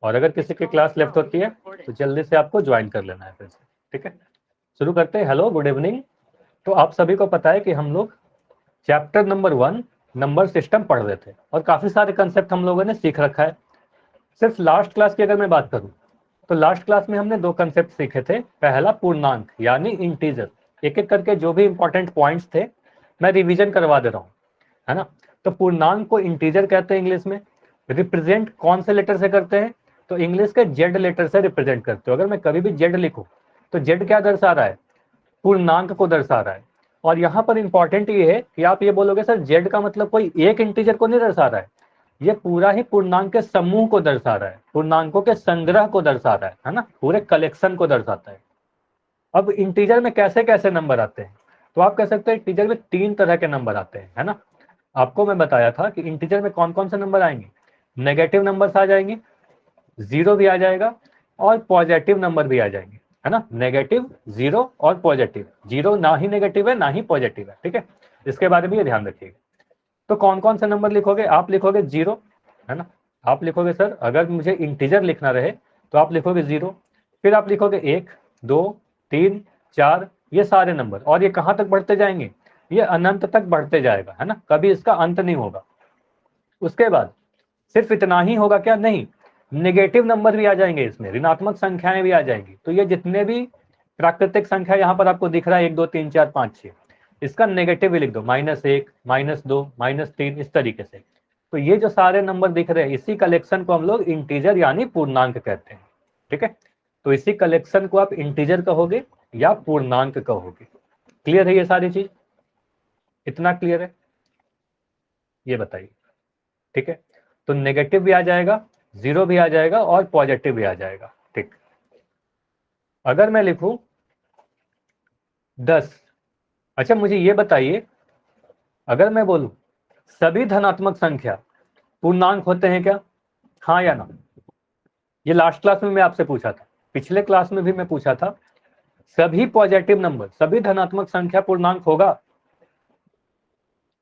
और अगर किसी की क्लास लेफ्ट होती है तो जल्दी से आपको ज्वाइन कर लेना है फिर से, ठीक है। शुरू करते हैं। Hello, good evening. तो आप सभी को पता है कि हम लोग चैप्टर नंबर 1 नंबर सिस्टम पढ़ रहे थे और काफी सारे कंसेप्ट हम लोगों ने सीख रखा है। सिर्फ लास्ट क्लास की अगर मैं बात करूं तो लास्ट क्लास में हमने 2 कंसेप्ट सीखे थे। पहला पूर्णांक यानी इंटीजर, एक एक करके जो भी इंपॉर्टेंट पॉइंट्स थे मैं रिवीजन करवा दे रहा हूँ, है ना। तो पूर्णांक को इंटीजर कहते हैं इंग्लिश में। रिप्रेजेंट कौन से लेटर से करते हैं, तो इंग्लिश के जेड लेटर से रिप्रेजेंट करते हो। अगर मैं कभी भी जेड लिखूं तो जेड क्या दर्शा रहा है, पूर्णांक को दर्शा रहा है। और यहाँ पर इंपॉर्टेंट ये है कि आप ये बोलोगे सर जेड का मतलब कोई एक इंटीजर को नहीं दर्शा रहा है, ये पूरा ही पूर्णांक के समूह को दर्शा रहा है, पूर्णांकों के संग्रह को दर्शा रहा है ना, पूरे कलेक्शन को दर्शाता है। अब इंटीजर में कैसे कैसे नंबर आते हैं, तो आप कह सकते हैं इंटीजर में 3 तरह के नंबर आते हैं, है ना। आपको मैं बताया था कि इंटीजर में कौन कौन से नंबर आएंगे। नेगेटिव नंबर्स आ जाएंगे, जीरो भी आ जाएगा और पॉजिटिव नंबर भी आ जाएंगे, है ना। नेगेटिव, जीरो और पॉजिटिव। जीरो ना ही नेगेटिव है ना ही पॉजिटिव है, ठीक है। इसके बारे में ये ध्यान रखिएगा। तो कौन कौन से नंबर लिखोगे, आप लिखोगे जीरो, है ना। आप लिखोगे सर अगर मुझे इंटीजर लिखना रहे तो आप लिखोगे जीरो, फिर आप लिखोगे 1, 2, 3, 4, ये सारे नंबर। और ये कहां तक बढ़ते जाएंगे, ये अनंत तक बढ़ते जाएगा, है ना, कभी इसका अंत नहीं होगा। उसके बाद सिर्फ इतना ही होगा क्या, नहीं, नेगेटिव नंबर भी आ जाएंगे इसमें, ऋणात्मक संख्याएं भी आ जाएंगी। तो ये जितने भी प्राकृतिक संख्या यहाँ पर आपको दिख रहा है 1, 2, 3, 4, 5, 6, इसका नेगेटिव भी लिख दो, -1, -2, -3, इस तरीके से। तो ये जो सारे नंबर दिख रहे हैं इसी कलेक्शन को हम लोग इंटीजर यानी पूर्णांक कहते हैं, ठीक है। तो इसी कलेक्शन को आप इंटीजर कहोगे या पूर्णांक कहोगे। क्लियर है ये सारी चीज, इतना क्लियर है, ये बताइए, ठीक है। तो नेगेटिव भी आ जाएगा, जीरो भी आ जाएगा और पॉजिटिव भी आ जाएगा, ठीक। अगर मैं लिखूं 10, अच्छा मुझे ये बताइए, अगर मैं बोलूं सभी धनात्मक संख्या पूर्णांक होते हैं क्या, हाँ या ना। ये लास्ट क्लास में मैं आपसे पूछा था, पिछले क्लास में भी मैं पूछा था, सभी पॉजिटिव नंबर, सभी धनात्मक संख्या पूर्णांक होगा,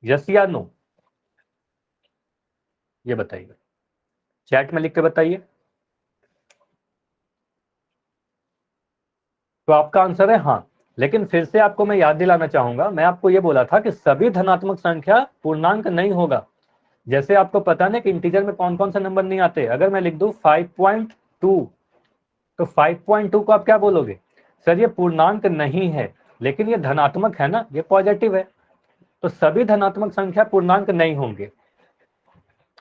यस या नो, ये बताइए, चैट में लिख के बताइए। तो आपका आंसर है हाँ। लेकिन फिर से आपको मैं याद दिलाना चाहूंगा, मैं आपको ये बोला था कि सभी धनात्मक संख्या पूर्णांक नहीं होगा। जैसे आपको पता ना कि इंटीजर में कौन कौन से नंबर नहीं आते। अगर मैं लिख दूं 5.2, तो 5.2 को आप क्या बोलोगे, सर ये पूर्णांक नहीं है लेकिन ये धनात्मक है ना, ये पॉजिटिव है। तो सभी धनात्मक संख्या पूर्णांक नहीं होंगे,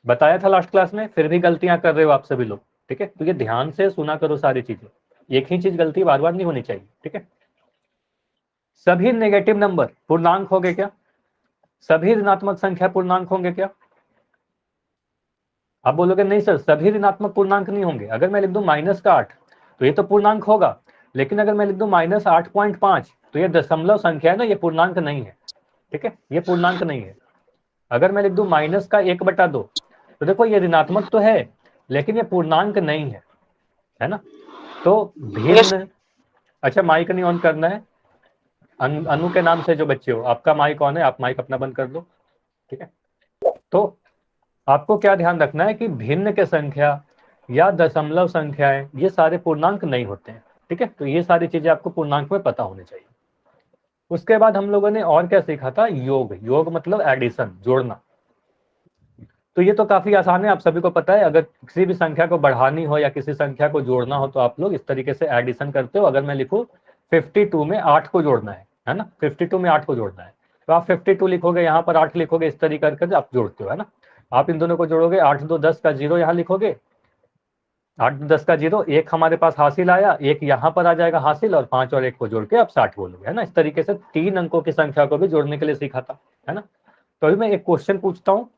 बताया था लास्ट क्लास में, फिर भी गलतियां कर रहे हो आप सभी लोग, ठीक है। तो ये ध्यान से सुना करो सारी चीजें, एक ही चीज गलती बार बार नहीं होनी चाहिए, ठीक है। सभी नेगेटिव नंबर पूर्णांक होंगे क्या, सभी ऋणात्मक संख्या पूर्णांक होंगे क्या। आप बोलोगे नहीं सर सभी ऋणात्मक पूर्णांक नहीं होंगे। अगर मैं लिख दूं -8 तो ये तो पूर्णांक होगा, लेकिन अगर मैं लिख दूं -8.5 तो ये दशमलव संख्या है ना, ये पूर्णांक नहीं है, ठीक है, ये पूर्णांक नहीं है। अगर मैं लिख दूं -1/2 तो देखो ये ऋणात्मक तो है लेकिन ये पूर्णांक नहीं है ना। तो भिन्न, अच्छा माइक नहीं ऑन करना है। अनु के नाम से जो बच्चे हो आपका माइक ऑन है, आप माइक अपना बंद कर दो, ठीक है। तो आपको क्या ध्यान रखना है कि भिन्न के संख्या या दशमलव संख्याएं ये सारे पूर्णांक नहीं होते हैं, ठीक है। तो ये सारी चीजें आपको पूर्णांक में पता होनी चाहिए। उसके बाद हम लोगों ने और क्या सीखा था, योग। योग मतलब एडिशन, जोड़ना। तो ये तो काफी आसान है, आप सभी को पता है। अगर किसी भी संख्या को बढ़ानी हो या किसी संख्या को जोड़ना हो तो आप लोग इस तरीके से एडिशन करते हो। अगर मैं लिखूं 52 में 8 को जोड़ना है ना, 52 में 8 को जोड़ना है तो आप 52 लिखोगे, यहाँ पर 8 लिखोगे, इस तरीके करके आप जोड़ते हो, है ना। आप इन दोनों को जोड़ोगे, 8 2 10 का 0 यहाँ लिखोगे, 8 10 का 0, एक हमारे पास हासिल आया, एक यहाँ पर आ जाएगा हासिल, और 5 और 1 को जोड़ के आप 60 बोलोगे, है ना। इस तरीके से 3 अंकों की संख्या को भी जोड़ने के लिए सीखा था, है ना। तो अभी मैं एक क्वेश्चन पूछता हूँ,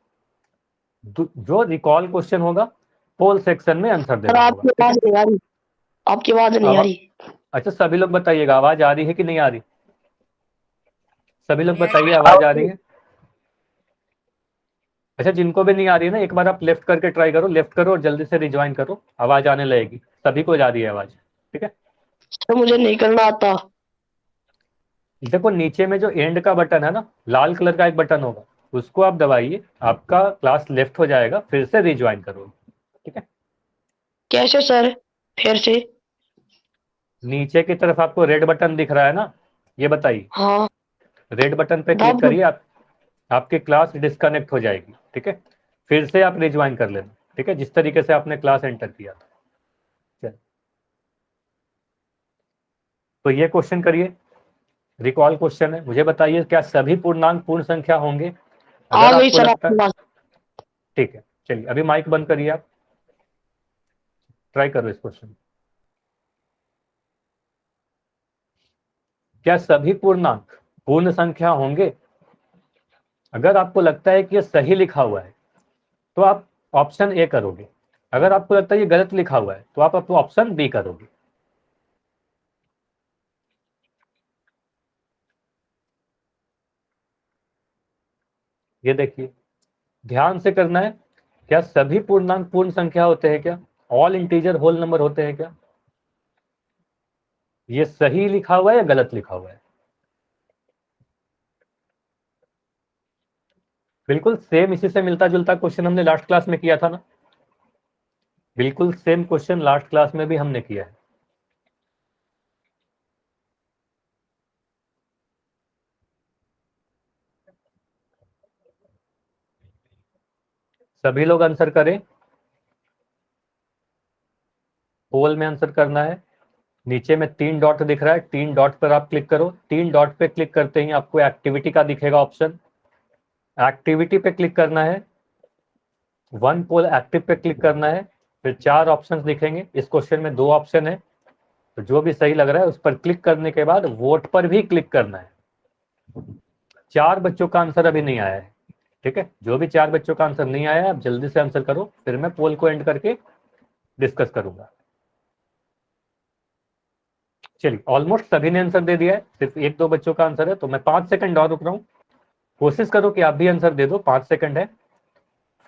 जो रिकॉल क्वेश्चन होगा पोल सेक्शन में आंसर देना होगा, आपकी आवाज नहीं आ रही, आपकी आवाज नहीं आ रही। अच्छा सभी लोग बताइएगा आवाज आ रही है कि नहीं आ रही, सभी लोग बताइए आवाज आ रही है। अच्छा जिनको भी नहीं आ रही है ना, एक बार आप लेफ्ट करके ट्राई करो, लेफ्ट करो और जल्दी से रिज्वाइन करो, आवाज आने लगेगी, सभी को जा रही है आवाज, ठीक है। तो मुझे नहीं करना आता। देखो नीचे में जो एंड का बटन है ना, लाल कलर का एक बटन होगा, उसको आप दबाइए, आपका क्लास लेफ्ट हो जाएगा, फिर से रिज्वाइन करो, ठीक है। कैसे सर? फिर से? नीचे की तरफ आपको रेड बटन दिख रहा है ना, ये बताइए। हाँ। रेड बटन पे क्लिक दब। करिए, आपकी क्लास डिस्कनेक्ट हो जाएगी, ठीक है। फिर से आप रिज्वाइन कर लेना, ठीक है, जिस तरीके से आपने क्लास एंटर किया था। चल, तो ये क्वेश्चन करिए, रिकॉल क्वेश्चन है। मुझे बताइए, क्या सभी पूर्णांक पूर्ण संख्या होंगे? आ अगर गई आपको सर लगता आपकी है, बात। ठीक है, चलिए अभी माइक बंद करिए, आप ट्राई करो इस क्वेश्चन। क्या सभी पूर्णांक पूर्ण संख्या होंगे? अगर आपको लगता है कि ये सही लिखा हुआ है तो आप ऑप्शन ए करोगे। अगर आपको लगता है ये गलत लिखा हुआ है तो आप ऑप्शन बी करोगे। ये देखिए, ध्यान से करना है। क्या सभी पूर्णांक पूर्ण संख्या होते हैं क्या? ऑल इंटीजर होल नंबर होते हैं क्या? ये सही लिखा हुआ है या गलत लिखा हुआ है? बिल्कुल सेम, इसी से मिलता जुलता क्वेश्चन हमने लास्ट क्लास में किया था ना। बिल्कुल सेम क्वेश्चन लास्ट क्लास में भी हमने किया है। सभी लोग आंसर करें, पोल में आंसर करना है। नीचे में 3 डॉट दिख रहा है, 3 डॉट पर आप क्लिक करो। 3 डॉट पे क्लिक करते ही आपको एक्टिविटी का दिखेगा ऑप्शन, एक्टिविटी पे क्लिक करना है। 1 पोल एक्टिव पे क्लिक करना है। फिर 4 ऑप्शंस दिखेंगे। इस क्वेश्चन में 2 ऑप्शन है, तो जो भी सही लग रहा है उस पर क्लिक करने के बाद वोट पर भी क्लिक करना है। 4 बच्चों का आंसर अभी नहीं आया है, ठीक है। जो भी 4 बच्चों का आंसर नहीं आया है, आप जल्दी से आंसर करो, फिर मैं पोल को एंड करके डिस्कस करूंगा। चलिए, ऑलमोस्ट सभी ने आंसर दे दिया है, सिर्फ 1-2 बच्चों का आंसर है, तो मैं 5 सेकंड और रुक रहा हूं। कोशिश करो कि आप भी आंसर दे दो, 5 सेकंड है।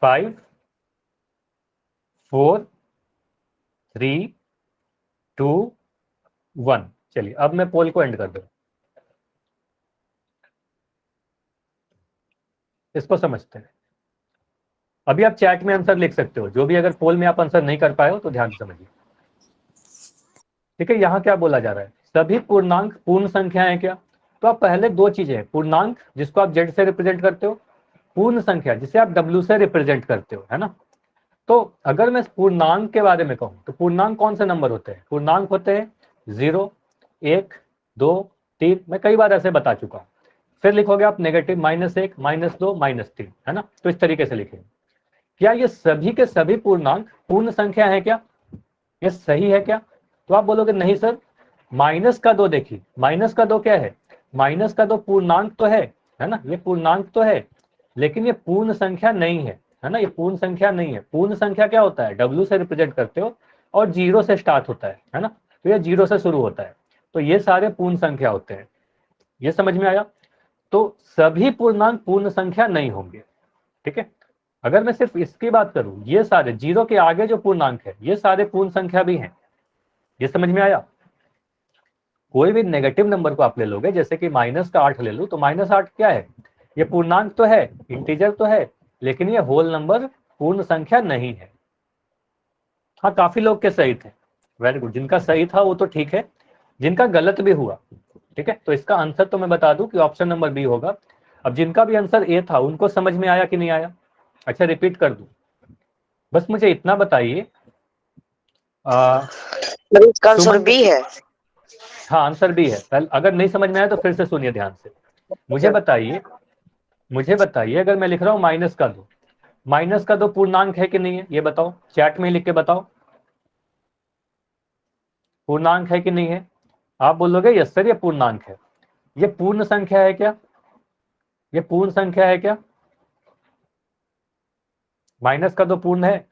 5, 4, 3, 2, 1। चलिए, अब मैं पोल को एंड कर दूं। इसको समझते हैं। अभी आप चैट में आंसर लिख सकते हो, जो भी अगर पोल में आप आंसर नहीं कर पाए हो तो ध्यान से समझिए, ठीक है। यहाँ क्या बोला जा रहा है, सभी पूर्णांक पूर्ण संख्याएं क्या? तो आप पहले 2 चीजें हैं, पूर्णांक जिसको आप जेड से रिप्रेजेंट करते हो, पूर्ण संख्या जिसे आप डब्ल्यू से रिप्रेजेंट करते हो, है ना। तो अगर मैं पूर्णांक के बारे में कहूं तो पूर्णांक कौन से नंबर होते हैं? पूर्णांक होते हैं 0, 1, 2, 3। मैं कई बार ऐसे बता चुका हूं। फिर लिखोगे आप नेगेटिव -1, -2, -3, है ना। तो इस तरीके से लिखेंगे। क्या ये सभी के सभी पूर्णांक पूर्ण संख्या है क्या? ये सही है क्या? तो आप बोलोगे नहीं सर, -2 देखिए, -2 क्या है? -2 पूर्णांक तो है ना, ये पूर्णांक तो है, लेकिन ये पूर्ण संख्या नहीं है ना। ये पूर्ण संख्या नहीं है। पूर्ण संख्या क्या होता है? डब्ल्यू से रिप्रेजेंट करते हो और 0 से स्टार्ट होता है ना। तो ये 0 से शुरू होता है, तो ये सारे पूर्ण संख्या होते हैं। ये समझ में आया? तो सभी पूर्णांक पूर्ण संख्या नहीं होंगे, ठीक है। अगर मैं सिर्फ इसकी बात करूं, ये सारे 0 के आगे जो पूर्णांक है ये सारे पूर्ण संख्या भी हैं। ये समझ में आया? कोई भी नेगेटिव नंबर को आप ले लोगे, जैसे कि -8 ले लूं, तो -8 क्या है? ये पूर्णांक तो है, इंटीजर तो है, लेकिन ये होल नंबर पूर्ण संख्या नहीं है। हाँ, काफी लोग के सही थे, वेरी गुड। जिनका सही था वो तो ठीक है, जिनका गलत भी हुआ, ठीक है। तो इसका आंसर तो मैं बता दूं कि ऑप्शन नंबर बी होगा। अब जिनका भी आंसर ए था उनको समझ में आया कि नहीं आया? अच्छा, रिपीट कर दूं, बस मुझे इतना बताइए। इसका आंसर सुमन बी है। हाँ, आंसर बी है। अगर नहीं समझ में आया तो फिर से सुनिए ध्यान से। मुझे बताइए, अगर मैं लिख रहा हूँ -2, -2 पूर्णांक है कि नहीं है? ये बताओ, चैट में लिख के बताओ, पूर्णांक है कि नहीं है? आप बोलोगे यस सर ये पूर्णांक है। ये पूर्ण संख्या है क्या? ये पूर्ण संख्या है क्या? -2 पूर्ण है?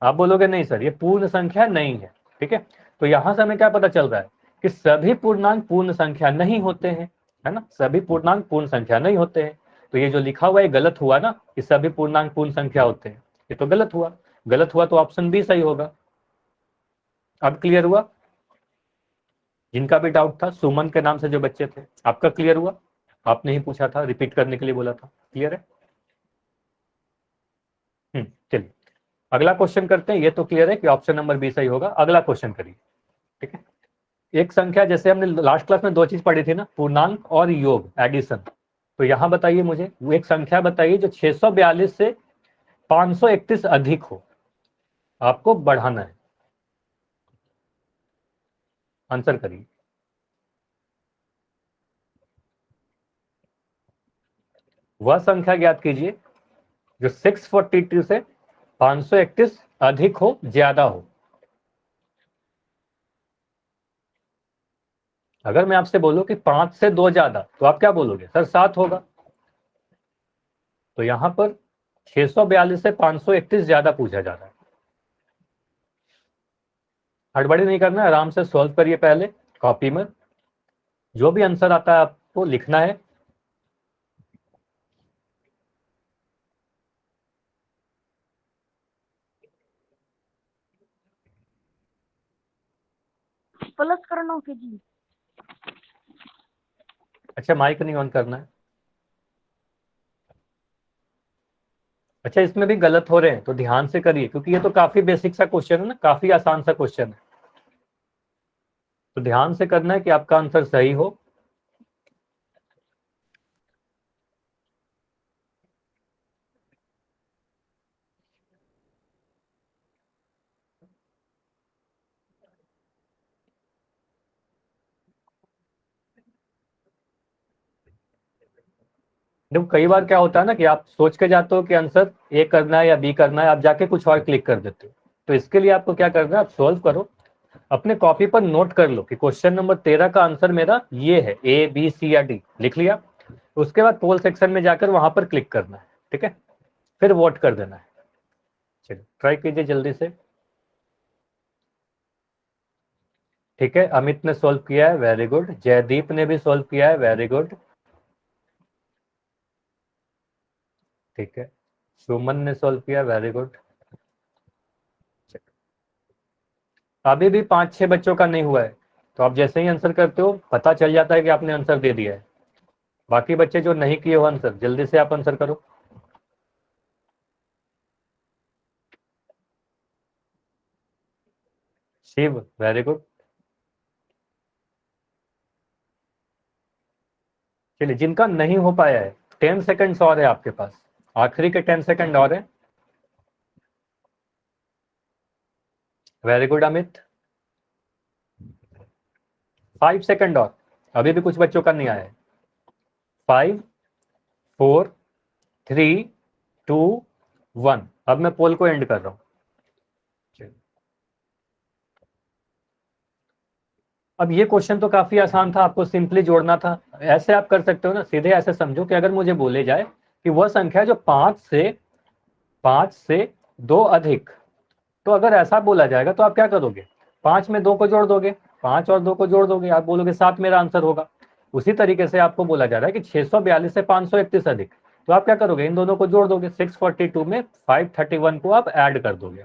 आप बोलोगे नहीं सर ये पूर्ण संख्या नहीं है, ठीक है। तो यहां से हमें क्या पता चल रहा है कि सभी पूर्णांक पूर्ण संख्या नहीं होते हैं, है ना। सभी पूर्णांक पूर्ण संख्या नहीं होते हैं। तो ये जो लिखा हुआ है गलत हुआ ना, कि सभी पूर्णांक पूर्ण संख्या होते हैं, ये तो गलत हुआ। गलत हुआ तो ऑप्शन बी सही होगा। अब क्लियर हुआ? जिनका भी डाउट था, सुमन के नाम से जो बच्चे थे, आपका क्लियर हुआ? आपने ही पूछा था, रिपीट करने के लिए बोला था, क्लियर है? चलिए, अगला क्वेश्चन करते हैं। ये तो क्लियर है कि ऑप्शन नंबर बी सही होगा। अगला क्वेश्चन करिए, ठीक है। एक संख्या, जैसे हमने लास्ट क्लास में दो चीज पढ़ी थी ना, पूर्णांक और योग, एडिशन। तो यहां बताइए मुझे, वो एक संख्या बताइए जो 642 से 531 अधिक हो, आपको बढ़ाना है। आंसर करिए। वह संख्या ज्ञात कीजिए जो 642 से 531 अधिक हो, ज्यादा हो। अगर मैं आपसे बोलूं कि 5 से 2 ज्यादा, तो आप क्या बोलोगे? सर 7 होगा। तो यहां पर 642 से 531 ज्यादा पूछा जा रहा है। हड़बड़ी नहीं करना है, आराम से सॉल्व करिए। पहले कॉपी में जो भी आंसर आता है आपको लिखना है। प्लस करना कीजिए। अच्छा, माइक नहीं ऑन करना है। अच्छा, इसमें भी गलत हो रहे हैं तो ध्यान से करिए, क्योंकि ये तो काफी बेसिक सा क्वेश्चन है ना, काफी आसान सा क्वेश्चन है। तो ध्यान से करना है कि आपका आंसर सही हो। देखो, कई बार क्या होता है ना कि आप सोच के जाते हो कि आंसर ए करना है या बी करना है, आप जाके कुछ और क्लिक कर देते हो। तो इसके लिए आपको क्या करना है, आप सोल्व करो, अपने कॉपी पर नोट कर लो कि क्वेश्चन नंबर 13 का आंसर मेरा ये है, ए बी सी या डी लिख लिया। उसके बाद पोल सेक्शन में जाकर वहां पर क्लिक करना है, ठीक है, फिर वोट कर देना है। चलिए ट्राई कीजिए जल्दी से। ठीक है, अमित ने सॉल्व किया है, वेरी गुड। जयदीप ने भी सॉल्व किया है, वेरी गुड। ठीक है, सुमन ने सॉल्व किया, वेरी गुड। अभी भी 5-6 बच्चों का नहीं हुआ है, तो आप जैसे ही आंसर करते हो पता चल जाता है कि आपने आंसर दे दिया है। बाकी बच्चे जो नहीं किए हो आंसर, जल्दी से आप आंसर करो। Shiv, very good. चलिए, जिनका नहीं हो पाया है, 10 सेकंड्स और है आपके पास, आखिरी के 10 सेकंड और है। Very good Amit. 5 सेकंड और, अभी भी कुछ बच्चों का नहीं आया है। 5 4 3 2 1। अब मैं पोल को एंड कर रहा हूं। अब ये क्वेश्चन तो काफी आसान था, आपको सिंपली जोड़ना था। ऐसे आप कर सकते हो ना, सीधे ऐसे समझो कि अगर मुझे बोले जाए कि वह संख्या जो 5 से 2 अधिक, तो अगर ऐसा बोला जाएगा तो आप क्या करोगे? 5 में 2 को जोड़ दोगे, 5 और 2 को जोड़ दोगे, आप बोलोगे 7 मेरा आंसर होगा। उसी तरीके से आपको बोला जा रहा है कि 642 से 531 अधिक, तो आप क्या करोगे? इन दोनों को जोड़ दोगे। 642 में 531 को आप ऐड कर दोगे,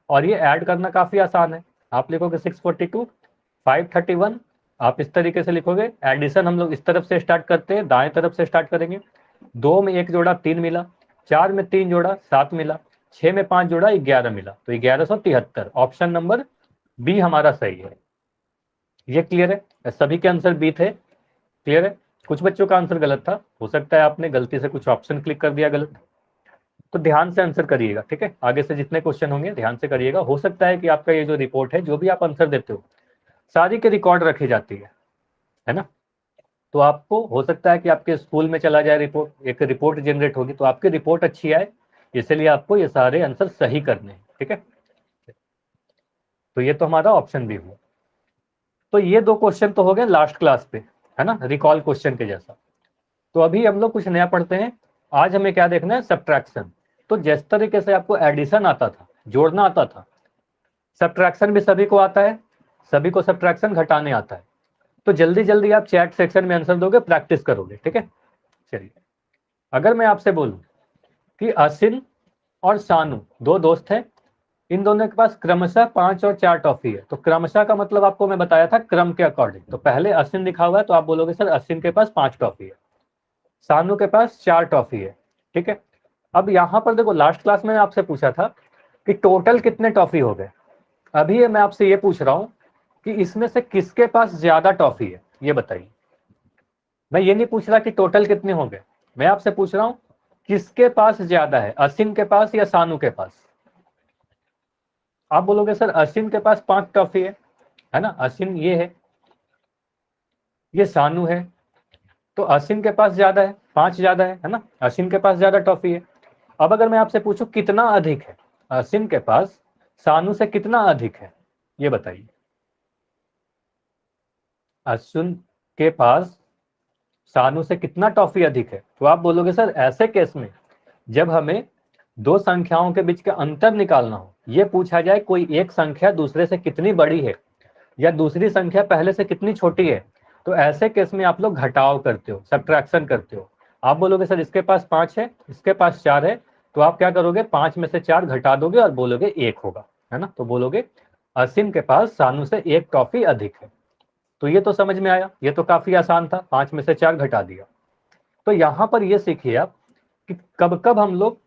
और ये ऐड करना काफी आसान है। आप लिखोगे 642 531, आप इस तरीके से लिखोगे। एडिशन हम लोग इस तरफ से स्टार्ट करते हैं, दाएं तरफ से स्टार्ट करेंगे। 2 में 1 जोड़ा 3 मिला, 4 में 3 जोड़ा 7 मिला, 6 में 5 जोड़ा 11 मिला, तो 1173। ऑप्शन नंबर बी हमारा सही है। ये क्लियर है? सभी के आंसर बी थे, क्लियर है? कुछ बच्चों का आंसर गलत था, हो सकता है आपने गलती से कुछ ऑप्शन क्लिक कर दिया गलत। तो ध्यान से आंसर करिएगा, ठीक है? आगे से जितने क्वेश्चन होंगे ध्यान से करिएगा। हो सकता है कि आपका ये जो रिपोर्ट है, जो भी आप आंसर देते हो, सारी के रिकॉर्ड रखी जाती है ना? तो आपको हो सकता है कि आपके स्कूल में चला जाए रिपोर्ट, एक रिपोर्ट जनरेट होगी, तो आपकी रिपोर्ट अच्छी आए, इसलिए आपको ये सारे आंसर सही करने हैं, ठीक है? तो ये तो हमारा ऑप्शन भी हुआ। तो ये दो क्वेश्चन तो हो गए लास्ट क्लास पे, है ना, रिकॉल क्वेश्चन के जैसा। तो अभी हम लोग कुछ नया पढ़ते हैं। आज हमें क्या देखना है? सब्ट्रैक्शन। तो जिस तरीके से आपको एडिशन आता था, जोड़ना आता था, सब्ट्रैक्शन भी सभी को आता है, सभी को सब्ट्रैक्शन घटाने आता है। तो जल्दी जल्दी आप चैट सेक्शन में आंसर दोगे, प्रैक्टिस करोगे, ठीक है? चलिए, अगर मैं आपसे बोलूं कि असिन और सानू दो दोस्त हैं, इन दोनों के पास क्रमशः 5 और 4 टॉफी है, तो क्रमशः का मतलब आपको मैं बताया था क्रम के अकॉर्डिंग। तो पहले असिन लिखा हुआ है, तो आप बोलोगे सर असिन के पास 5 टॉफी है, सानू के पास 4 टॉफी है, ठीक है? अब यहां पर देखो, लास्ट क्लास में आपसे पूछा था कि टोटल कितने टॉफी हो गए। अभी ये मैं आपसे ये पूछ रहा हूं कि इसमें से किसके पास ज्यादा टॉफी है, ये बताइए। मैं ये नहीं पूछ रहा कि टोटल कितने हो गए, मैं आपसे पूछ रहा हूं किसके पास ज्यादा है, असिन के पास या सानू के पास। आप बोलोगे सर असिन के पास 5 टॉफी है ना, असिन ये है, ये सानू है, तो असिन के पास ज्यादा है, 5 ज्यादा है ना, असिन के पास ज्यादा टॉफी है। अब अगर मैं आपसे पूछूं कितना अधिक है, असिन के पास सानू से कितना अधिक है, ये बताइए। अश्विन के पास सानू से कितना टॉफी अधिक है, तो आप बोलोगे सर ऐसे केस में जब हमें दो संख्याओं के बीच का अंतर निकालना हो, ये पूछा जाए कोई एक संख्या दूसरे से कितनी बड़ी है या दूसरी संख्या पहले से कितनी छोटी है, तो ऐसे केस में आप लोग घटाव करते हो, सब्ट्रैक्शन करते हो। आप बोलोगे सर इसके पास 5 है, इसके पास 4 है, तो आप क्या करोगे, 5 में से 4 घटा दोगे और बोलोगे 1 होगा, है ना। तो बोलोगे असिन के पास सानू से 1 टॉफी अधिक है। तो ये तो समझ में आया, ये तो काफी आसान था, 5 में से 4 घटा दिया। तो यहां पर ये सीखिए आप कि कब कब हम लोग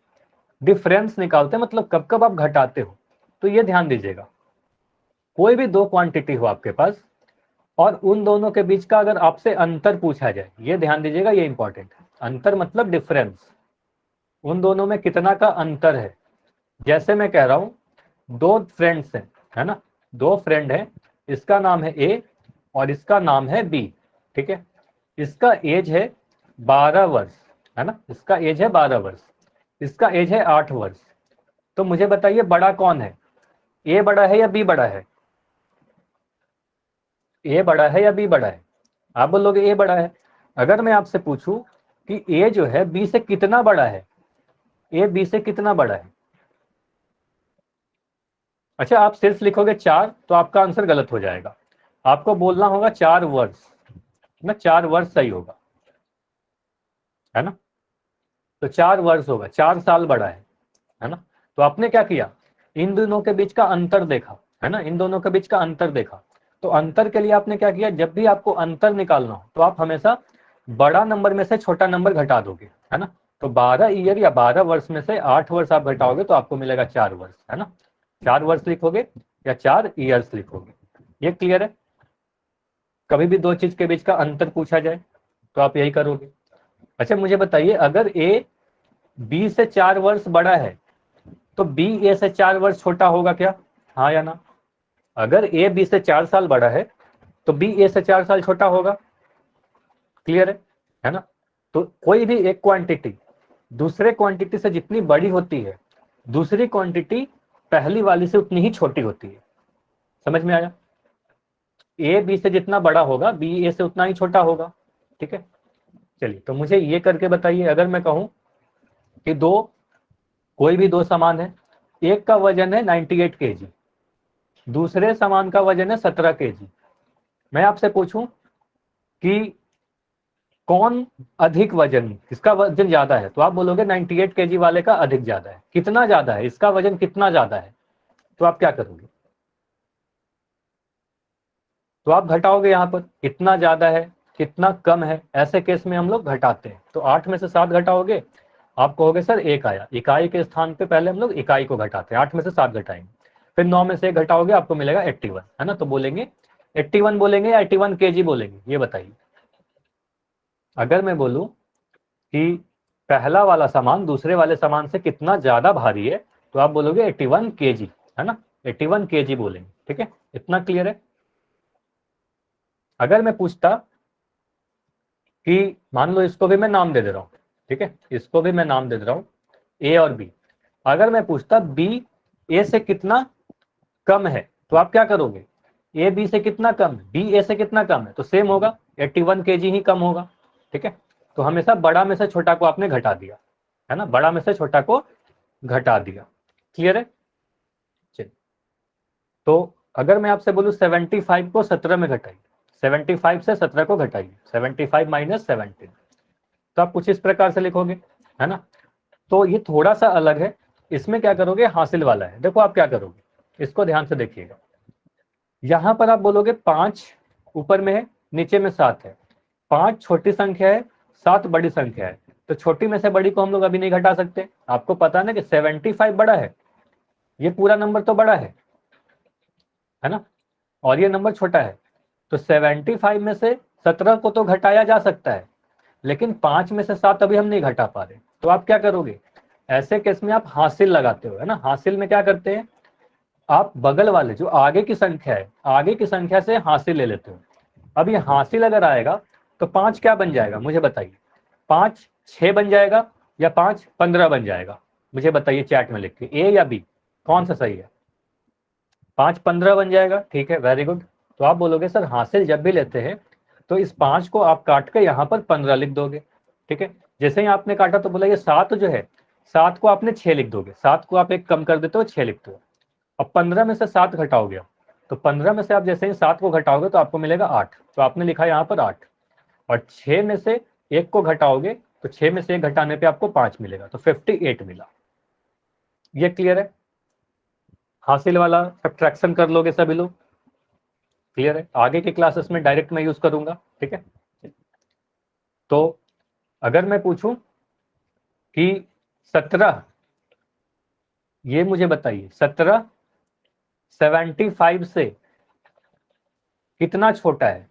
डिफरेंस निकालते हैं, मतलब कब कब आप घटाते हो। तो ये ध्यान दीजिएगा, कोई भी दो क्वांटिटी हो आपके पास और उन दोनों के बीच का अगर आपसे अंतर पूछा जाए, ये ध्यान दीजिएगा, ये इंपॉर्टेंट है। अंतर मतलब डिफरेंस, उन दोनों में कितना का अंतर है। जैसे मैं कह रहा हूं दो फ्रेंड्स हैं, है ना, दो फ्रेंड हैं, इसका नाम है ए और इसका नाम है बी, ठीक है। इसका एज है 12 वर्ष, है ना, इसका एज है 12 वर्ष, इसका एज है 8 वर्ष। तो मुझे बताइए बड़ा कौन है, ए बड़ा है या बी बड़ा है, ए बड़ा है या बी बड़ा है। आप बोलोगे ए बड़ा है। अगर मैं आपसे पूछूं कि ए जो है बी से कितना बड़ा है, ए बी से कितना बड़ा है, अच्छा आप सिर्फ लिखोगे 4 तो आपका आंसर गलत हो जाएगा। आपको बोलना होगा 4 वर्ष ना, 4 वर्ष सही होगा, है ना। तो 4 वर्ष होगा, 4 साल बड़ा है ना। तो आपने क्या किया, इन दोनों के बीच का अंतर देखा, है ना, इन दोनों के बीच का अंतर देखा। तो अंतर के लिए आपने क्या किया, जब भी आपको अंतर निकालना हो तो आप हमेशा बड़ा नंबर में से छोटा नंबर घटा दोगे, है ना। तो 12 ईयर या 12 वर्ष में से 8 वर्ष आप घटाओगे तो आपको मिलेगा 4 वर्ष, है ना। 4 वर्ष लिखोगे या 4 ईयर्स लिखोगे, ये क्लियर है। कभी भी दो चीज के बीच का अंतर पूछा जाए तो आप यही करोगे। अच्छा मुझे बताइए, अगर ए बी से 4 वर्ष बड़ा है तो बी ए से 4 वर्ष छोटा होगा क्या, हाँ या ना। अगर ए बी से 4 साल बड़ा है तो बी ए से 4 साल छोटा होगा, क्लियर है ना। तो कोई भी एक क्वांटिटी दूसरे क्वांटिटी से जितनी बड़ी होती है, दूसरी क्वांटिटी पहली वाली से उतनी ही छोटी होती है। समझ में आया, ए बी से जितना बड़ा होगा बी ए से उतना ही छोटा होगा, ठीक है। चलिए तो मुझे ये करके बताइए, अगर मैं कहूं कि कोई भी दो सामान है, एक का वजन है 98 kg, दूसरे सामान का वजन है 17 kg। मैं आपसे पूछूं कि कौन अधिक वजन, किसका वजन ज्यादा है, तो आप बोलोगे 98 kg वाले का अधिक ज्यादा है। कितना ज्यादा है, इसका वजन कितना ज्यादा है, तो आप क्या करोगे, तो आप घटाओगे यहाँ पर कितना ज्यादा है कितना कम है। ऐसे केस में हम लोग घटाते हैं। तो 8 में से 7 घटाओगे, आप कहोगे सर 1 आया, इकाई के स्थान पे पहले हम लोग इकाई को घटाते हैं, 8 में से 7 घटाएंगे। फिर 9 में से 1 घटाओगे, आपको मिलेगा 81, है ना। तो बोलेंगे 81 बोलेंगे या 81 kg बोलेंगे, ये बताइए। अगर मैं बोलूं कि पहला वाला सामान दूसरे वाले सामान से कितना ज्यादा भारी है, तो आप बोलोगे 81 kg, है ना, 81 kg बोलेंगे, ठीक है। इतना क्लियर है। अगर मैं पूछता कि मान लो इसको भी मैं नाम दे दे रहा हूँ, ठीक है, इसको भी मैं नाम दे दे रहा हूँ ए और बी। अगर मैं पूछता बी ए से कितना कम है, तो आप क्या करोगे, ए बी से कितना कम है, बी ए से कितना कम है, तो सेम होगा 81 kg ही कम होगा, ठीक है। तो हमेशा बड़ा में से छोटा को आपने घटा दिया, है ना, बड़ा में से छोटा को घटा दिया, क्लियर है। चलिए तो अगर मैं आपसे बोलूं 75 को 17 में घटाइए, 75 से 17 को घटाइए, 75 माइनस 17, तो आप कुछ इस प्रकार से लिखोगे, है ना। तो ये थोड़ा सा अलग है, इसमें क्या करोगे, हासिल वाला है। देखो आप क्या करोगे, इसको ध्यान से देखिएगा। यहां पर आप बोलोगे 5 ऊपर में है, नीचे में 7 है, 5 छोटी संख्या है, 7 बड़ी संख्या है। तो छोटी में से बड़ी को हम लोग अभी नहीं घटा सकते, आपको पता है ना कि 75 बड़ा है, ये पूरा नंबर तो बड़ा है ना, और ये नंबर छोटा है। तो 75 में से 17 को तो घटाया जा सकता है, लेकिन 5 में से 7 अभी हम नहीं घटा पा रहे। तो आप क्या करोगे, ऐसे केस में आप हासिल लगाते हो, है ना। हासिल में क्या करते हैं, आप बगल वाले जो आगे की संख्या है, आगे की संख्या से हासिल ले लेते हो। अब ये हासिल अगर आएगा तो 5 क्या बन जाएगा, मुझे बताइए। 5 6 बन जाएगा या 5 15 बन जाएगा, मुझे बताइए चैट में लिख के, ए या बी, कौन सा सही है। 5 15 बन जाएगा, ठीक है, वेरी गुड। तो आप बोलोगे सर हासिल जब भी लेते हैं तो इस 5 को आप काट के यहाँ पर 15 लिख दोगे, ठीक है। जैसे ही आपने काटा तो बोला ये 7 जो है, 7 को आपने 6 लिख दोगे, 7 को आप एक कम कर देते हो, 6 लिखते हो। अब 15 में से 7 घटाओगे, तो 15 में से आप जैसे ही 7 को घटाओगे तो आपको मिलेगा 8, तो आपने लिखा यहाँ पर 8। और 6 में से 1 को घटाओगे तो 6 में से 1 घटाने पे आपको 5 मिलेगा, तो 58 मिला। ये क्लियर है, हासिल वाला सब्ट्रैक्शन कर लोगे सभी लोग, क्लियर है। आगे के क्लासेस में डायरेक्ट मैं यूज करूंगा, ठीक है। तो अगर मैं पूछूं कि 17, ये मुझे बताइए 17 75 से कितना छोटा है,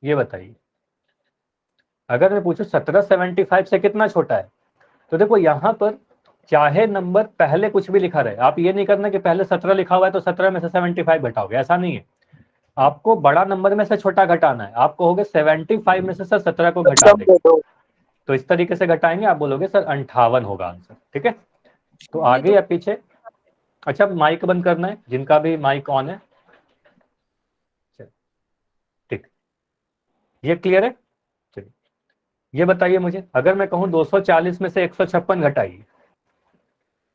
ये बताइए। अगर मैं पूछूं 17 75 से कितना छोटा है, तो देखो यहां पर चाहे नंबर पहले कुछ भी लिखा रहे, आप ये नहीं करना कि पहले 17 लिखा हुआ है तो 17 में से 75 घटाओगे, ऐसा नहीं है। आपको बड़ा नंबर में से छोटा घटाना है। आप कहोगे 75 में से सर 17 को घटा देंगे, तो इस तरीके से घटाएंगे, आप बोलोगे सर 58 होगा आंसर, ठीक है। तो आगे या पीछे, अच्छा माइक बंद करना है जिनका भी माइक ऑन है, ठीक, ये क्लियर है। चलिए ये बताइए मुझे, अगर मैं कहूं 240 में से 156 घटाइए,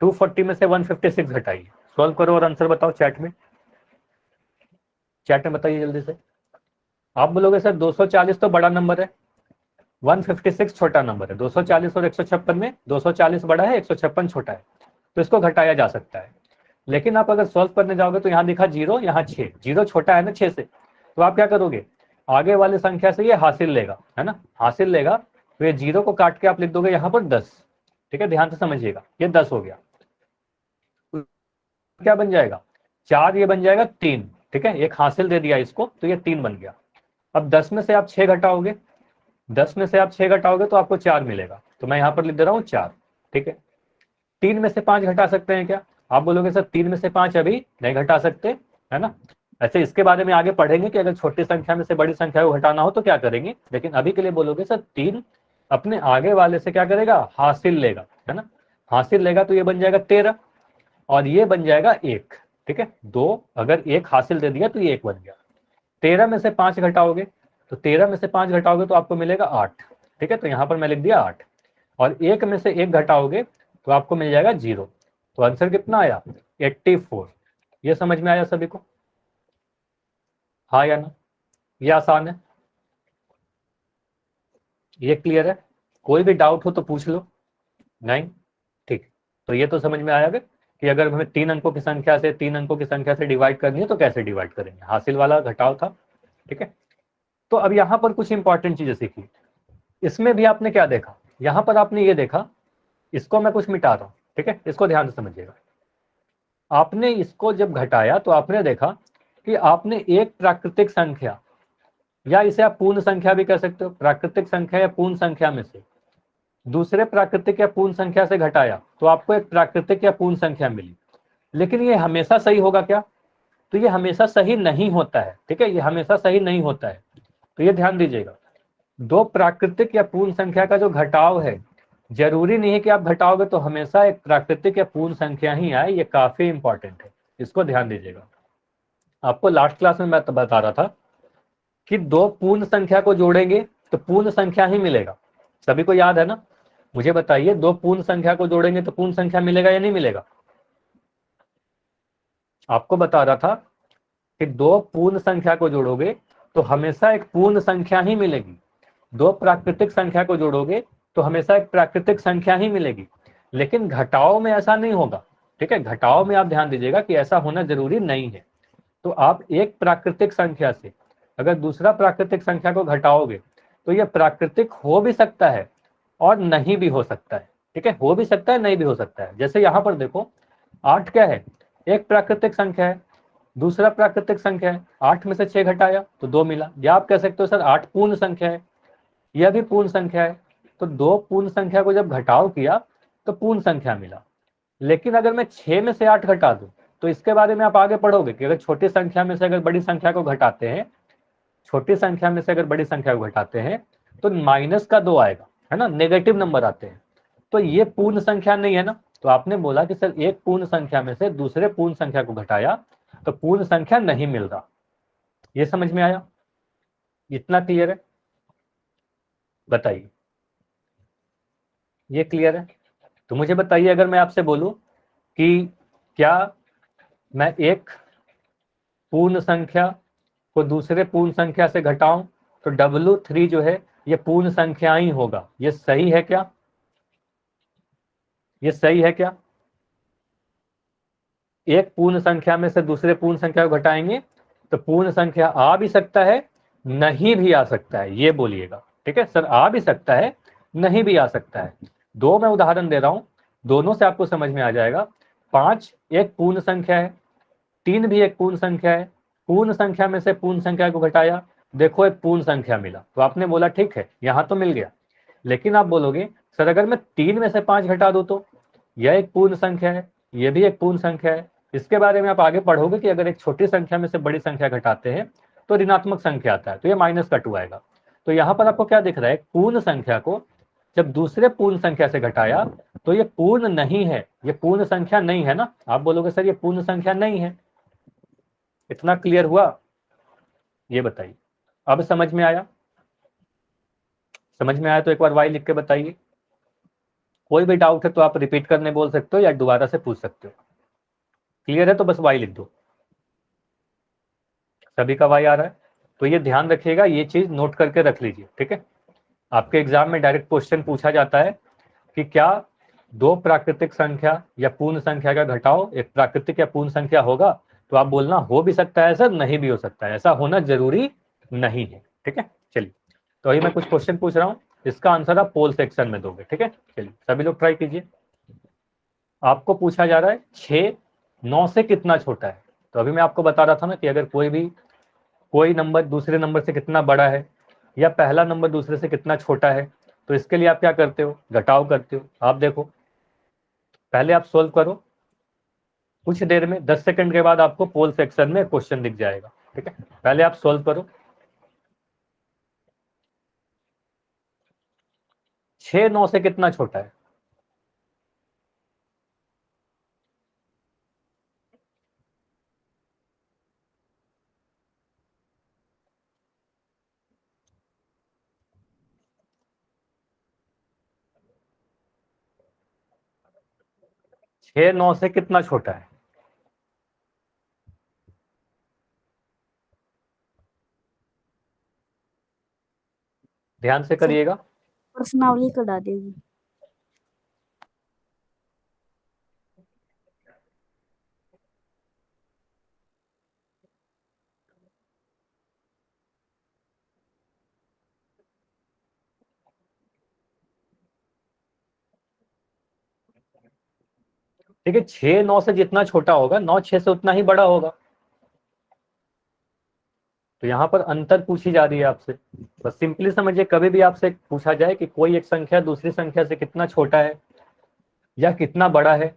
240 में से 156 घटाइए, सॉल्व करो और आंसर बताओ चैट में, चैट में बताइए जल्दी से। आप बोलोगे सर 240 तो बड़ा नंबर है, 156 छोटा नंबर है। 240 और 156 में 240 बड़ा है, 156 छोटा है, तो इसको घटाया जा सकता है। लेकिन आप अगर सॉल्व करने जाओगे तो यहाँ दिखा 0, यहाँ 6, 0 छोटा है ना 6 से, तो आप क्या करोगे, आगे वाली संख्या से ये हासिल लेगा, है ना, हासिल लेगा, तो ये 0 को काट के आप लिख दोगे यहाँ पर 10, ठीक है, ध्यान से समझिएगा, ये 10 हो गया। क्या बन जाएगा 4, ये बन जाएगा 3, ठीक है, एक हासिल दे दिया इसको तो ये 3 बन गया। अब 10 में से आप 6 घटाओगे, 10 में से आप 6 घटाओगे तो आपको 4 मिलेगा, तो मैं यहाँ पर लिख दे रहा हूँ 4, ठीक है। 3 में से 5 घटा सकते हैं क्या, आप बोलोगे सर 3 में से 5 अभी नहीं घटा सकते, है ना। ऐसे इसके बारे में आगे पढ़ेंगे कि अगर छोटी संख्या में से बड़ी संख्या को घटाना हो तो क्या करेंगे, लेकिन अभी के लिए बोलोगे सर 3 अपने आगे वाले से क्या करेगा, हासिल लेगा, है ना, हासिल लेगा, तो ये बन जाएगा 13 और ये बन जाएगा 1, ठीक है। 2 अगर 1 हासिल दे दिया तो ये 1 बन गया। 13 में से 5 घटाओगे, तो 13 में से 5 घटाओगे तो आपको मिलेगा 8, ठीक है, तो यहाँ पर मैं लिख दिया 8। और 1 में से 1 घटाओगे तो आपको मिल जाएगा 0, तो आंसर कितना आया 84। ये समझ में आया सभी को, हाँ या ना, ये आसान है, ये क्लियर है, कोई भी डाउट हो तो पूछ लो, नहीं, ठीक। तो ये तो समझ में आया कि अगर हमें 3 अंकों की संख्या से 3 अंकों की संख्या से डिवाइड करनी है तो कैसे डिवाइड करेंगे, हासिल वाला घटाव था, ठीक है। तो अब यहाँ पर कुछ इंपॉर्टेंट चीजें सीखी, इसमें भी आपने क्या देखा, यहाँ पर आपने ये देखा, इसको मैं कुछ मिटा रहा हूं, ठीक है, इसको ध्यान से समझिएगा। आपने इसको जब घटाया तो आपने देखा कि आपने एक प्राकृतिक संख्या, या इसे आप पूर्ण संख्या भी कह सकते हो, प्राकृतिक संख्या या पूर्ण संख्या में से दूसरे प्राकृतिक या पूर्ण संख्या से घटाया तो आपको एक प्राकृतिक या पूर्ण संख्या मिली। लेकिन ये हमेशा सही होगा क्या, तो ये हमेशा सही नहीं होता है, ठीक है, ये हमेशा सही नहीं होता है। तो ये ध्यान दीजिएगा, दो प्राकृतिक या पूर्ण संख्या का जो घटाव है, जरूरी नहीं है कि आप घटाओगे तो हमेशा एक प्राकृतिक या पूर्ण संख्या ही आए, ये काफी इंपॉर्टेंट है, इसको ध्यान दीजिएगा। आपको लास्ट क्लास में मैं बता रहा था कि दो पूर्ण संख्या को जोड़ेंगे तो पूर्ण संख्या ही मिलेगा, सभी को याद है ना। मुझे बताइए, दो पूर्ण संख्या को जोड़ेंगे तो पूर्ण संख्या मिलेगा या नहीं मिलेगा। आपको बता रहा था कि दो पूर्ण संख्या को जोड़ोगे तो हमेशा एक पूर्ण संख्या ही मिलेगी, दो प्राकृतिक संख्या को जोड़ोगे तो हमेशा एक प्राकृतिक संख्या ही मिलेगी। लेकिन घटाव में ऐसा नहीं होगा, ठीक है, घटाव में आप ध्यान दीजिएगा कि ऐसा होना जरूरी नहीं है। तो आप एक प्राकृतिक संख्या से अगर दूसरा प्राकृतिक संख्या को घटाओगे तो यह प्राकृतिक हो भी सकता है और नहीं भी हो सकता है, ठीक है, हो भी सकता है नहीं भी हो सकता है। जैसे यहाँ पर देखो 8 क्या है, एक प्राकृतिक संख्या है, दूसरा प्राकृतिक संख्या है, 8 में से 6 घटाया तो 2 मिला। या आप कह सकते हो सर 8 पूर्ण संख्या है, यह भी पूर्ण संख्या है, तो 2 पूर्ण संख्या को जब घटाव किया तो पूर्ण संख्या मिला। लेकिन अगर मैं 6 में से 8 घटा दूं तो इसके बारे में आप आगे पढ़ोगे कि अगर छोटी संख्या में से अगर बड़ी संख्या को घटाते हैं, छोटी संख्या में से अगर बड़ी संख्या को घटाते हैं तो माइनस का 2 आएगा, है ना, नेगेटिव नंबर आते हैं। तो ये पूर्ण संख्या नहीं है ना, तो आपने बोला कि सर एक पूर्ण संख्या में से दूसरे पूर्ण संख्या को घटाया तो पूर्ण संख्या नहीं मिल रहा। ये समझ में आया? इतना क्लियर है? बताइए, ये क्लियर है? तो मुझे बताइए, अगर मैं आपसे बोलूं कि क्या मैं एक पूर्ण संख्या को दूसरे पूर्ण संख्या से घटाऊं तो W3 जो है ये पूर्ण संख्या ही होगा, ये सही है क्या? ये सही है क्या? एक पूर्ण संख्या में से दूसरे पूर्ण संख्या को घटाएंगे तो पूर्ण संख्या आ भी सकता है, नहीं भी आ सकता है, ये बोलिएगा। ठीक है सर, आ भी सकता है, नहीं भी आ सकता है। दो मैं उदाहरण दे रहा हूं, दोनों से आपको समझ में आ जाएगा। 5 एक पूर्ण संख्या है, 3 भी एक पूर्ण संख्या है, पूर्ण संख्या में से पूर्ण संख्या को घटाया, देखो एक पूर्ण संख्या मिला, तो आपने बोला ठीक है यहां तो मिल गया। लेकिन आप बोलोगे सर अगर मैं 3 में से 5 घटा दूं तो यह एक पूर्ण संख्या है, यह भी एक पूर्ण संख्या है। इसके बारे में आप आगे पढ़ोगे कि अगर एक छोटी संख्या में से बड़ी संख्या घटाते हैं तो ऋणात्मक संख्या आता है, तो ये माइनस का 2 आएगा। तो यहाँ पर आपको क्या दिख रहा है, पूर्ण संख्या को जब दूसरे पूर्ण संख्या से घटाया तो ये पूर्ण नहीं है, ये पूर्ण संख्या नहीं है ना। आप बोलोगे सर ये पूर्ण संख्या नहीं है। इतना क्लियर हुआ? ये बताइए, अब समझ में आया? समझ में आया तो एक बार वाई लिख के बताइए। कोई भी डाउट है तो आप रिपीट करने बोल सकते हो या दोबारा से पूछ सकते हो। क्लियर है तो बस वाई लिख दो। सभी का वाई आ रहा है? तो ये ध्यान रखिएगा, ये चीज नोट करके रख लीजिए। ठीक है, आपके एग्जाम में डायरेक्ट क्वेश्चन पूछा जाता है कि क्या दो प्राकृतिक संख्या या पूर्ण संख्या का घटाव एक प्राकृतिक या पूर्ण संख्या होगा? तो आप बोलना हो भी सकता है सर, नहीं भी हो सकता है, ऐसा होना जरूरी नहीं है। ठीक है, चलिए तो अभी मैं कुछ क्वेश्चन पूछ रहा हूँ, इसका आंसर आप पोल सेक्शन में दोगे। ठीक है, चलिए सभी लोग ट्राई कीजिए। आपको पूछा जा रहा है 6 9 से कितना छोटा है। तो अभी मैं आपको बता रहा था ना कि अगर कोई नंबर दूसरे नंबर से कितना बड़ा है या पहला नंबर दूसरे से कितना छोटा है, तो इसके लिए आप क्या करते हो, घटाव करते हो। आप देखो पहले आप सोल्व करो, कुछ देर में 10 सेकंड के बाद आपको पोल सेक्शन में क्वेश्चन दिख जाएगा। ठीक है, पहले आप सोल्व करो। 6 9 से कितना छोटा है? छह 9 से कितना छोटा है? ध्यान से करिएगा। प्रश्नावली करा देगी। ठीक है, 6 9 से जितना छोटा होगा 9 6 से उतना ही बड़ा होगा। तो यहाँ पर अंतर पूछी जा रही है आपसे, बस सिंपली समझिए, कभी भी आपसे पूछा जाए कि कोई एक संख्या दूसरी संख्या से कितना छोटा है या कितना बड़ा है,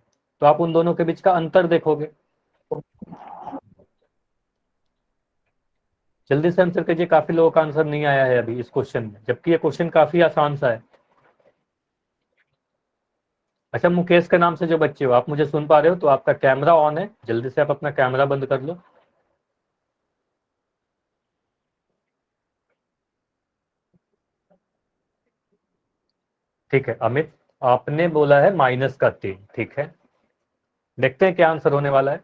तो आप उन दोनों के बीच का अंतर देखोगे। जल्दी से आंसर कीजिए, काफी लोगों का आंसर नहीं आया है अभी इस क्वेश्चन में, जबकि ये क्वेश्चन काफी आसान सा है। अच्छा, मुकेश के नाम से जो बच्चे हो, आप मुझे सुन पा रहे हो तो आपका कैमरा ऑन है, जल्दी से आप अपना कैमरा बंद कर लो। ठीक है अमित, आपने बोला है -3। ठीक है, देखते हैं क्या आंसर होने वाला है।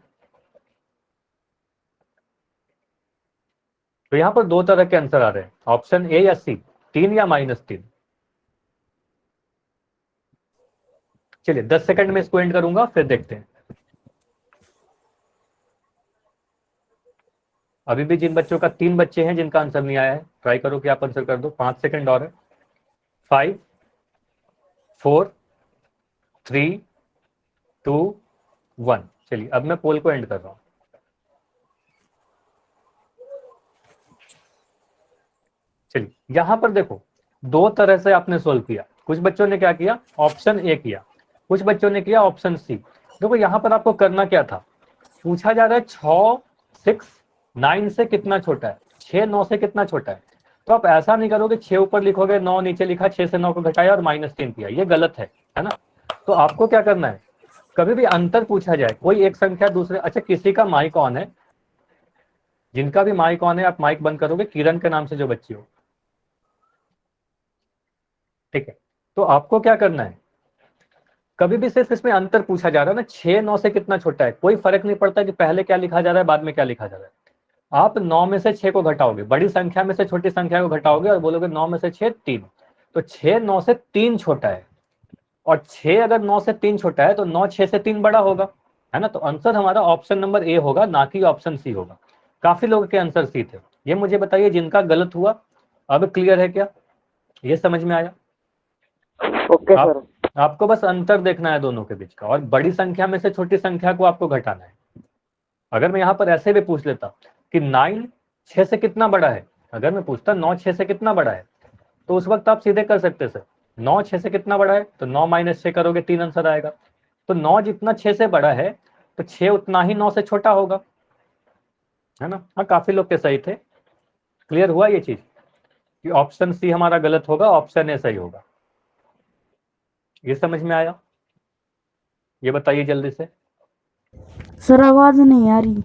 तो यहाँ पर दो तरह के आंसर आ रहे हैं, ऑप्शन ए या सी, 3 या -3। चलिए 10 सेकंड में इसको एंड करूंगा, फिर देखते हैं। अभी भी जिन बच्चों का 3 बच्चे हैं जिनका आंसर नहीं आया है, ट्राई करो कि आप आंसर कर दो। 5 सेकंड और है। 5 4 3 2 1। चलिए अब मैं पोल को एंड कर रहा हूं। चलिए यहां पर देखो, दो तरह से आपने सोल्व किया। कुछ बच्चों ने क्या किया, ऑप्शन ए किया, कुछ बच्चों ने किया ऑप्शन सी। देखो यहां पर आपको करना क्या था, पूछा जा रहा है 6 9 से कितना छोटा है, 6 9 से कितना छोटा है। तो आप ऐसा नहीं करोगे 6 ऊपर लिखोगे 9 नीचे लिखा, 6 से 9 को घटाया और -3 किया, ये गलत है ना। तो आपको क्या करना है, कभी भी अंतर पूछा जाए, कोई एक संख्या दूसरे, अच्छा किसी का माइक ऑन है, जिनका भी माइक ऑन है आप माइक बंद करोगे, किरण के नाम से जो बच्ची हो, ठीक है। तो आपको क्या करना है, कभी भी सिर्फ इसमें अंतर पूछा जा रहा है ना, 6 9 से कितना छोटा है, कोई फर्क नहीं पड़ता कि पहले क्या लिखा जा रहा है बाद में क्या लिखा जा रहा है। आप 9 में से 6 को घटाओगे, बड़ी संख्या में से छोटी संख्या को घटाओगे और बोलोगे 9 में से 6 3। तो 6 9 से 3 छोटा है, और 6 अगर 9 से 3 छोटा है तो 9 6 से 3 बड़ा होगा, है ना। तो आंसर हमारा ऑप्शन नंबर ए होगा, ना कि ऑप्शन सी होगा। काफी लोगों के आंसर सी थे। ये मुझे बताइए जिनका गलत हुआ, अब क्लियर है क्या, ये समझ में आया? Okay sir. आपको बस अंतर देखना है दोनों के बीच का, और बड़ी संख्या में से छोटी संख्या को आपको घटाना है। अगर मैं यहां पर ऐसे भी पूछ लेता कि 9 6 से कितना बड़ा है, अगर मैं पूछता 9 6 से कितना बड़ा है, तो उस वक्त आप सीधे कर सकते सर, 9 6 से कितना बड़ा है, तो 9 - 6 करोगे 3 आंसर आएगा। तो 9 जितना 6 से बड़ा है तो 6 उतना ही 9 से छोटा होगा, है ना। हाँ काफी लोग के सही थे। क्लियर हुआ ये चीज कि ऑप्शन सी हमारा गलत होगा, ऑप्शन ए सही होगा। ये समझ में आया? ये बताइए जल्दी से। सर आवाज नहीं आ रही।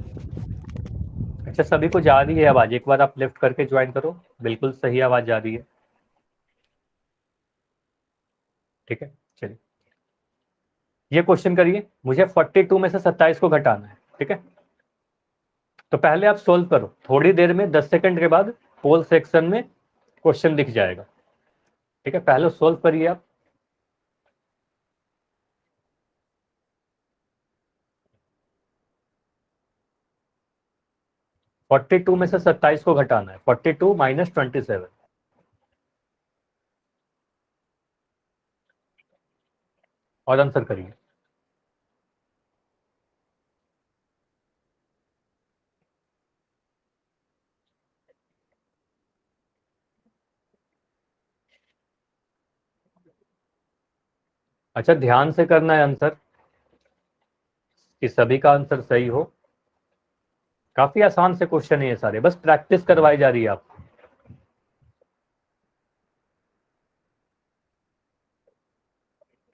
अच्छा सभी को जा रही है आवाज, एक बार आप लेफ्ट करके ज्वाइन करो, बिल्कुल सही आवाज जा रही है, ठीक है। चलिए ये क्वेश्चन करिए, मुझे 42 में से 27 को घटाना है, ठीक है। तो पहले आप सोल्व करो, थोड़ी देर में 10 सेकंड के बाद पोल सेक्शन में क्वेश्चन दिख जाएगा, ठीक है। पहले सोल्व करिए आप। फोर्टी टू में से 27 को घटाना है, 42 - 27, और आंसर करिए। अच्छा ध्यान से करना है आंसर, कि सभी का आंसर सही हो। काफी आसान से क्वेश्चन है ये सारे, बस प्रैक्टिस करवाई जा रही है आपको।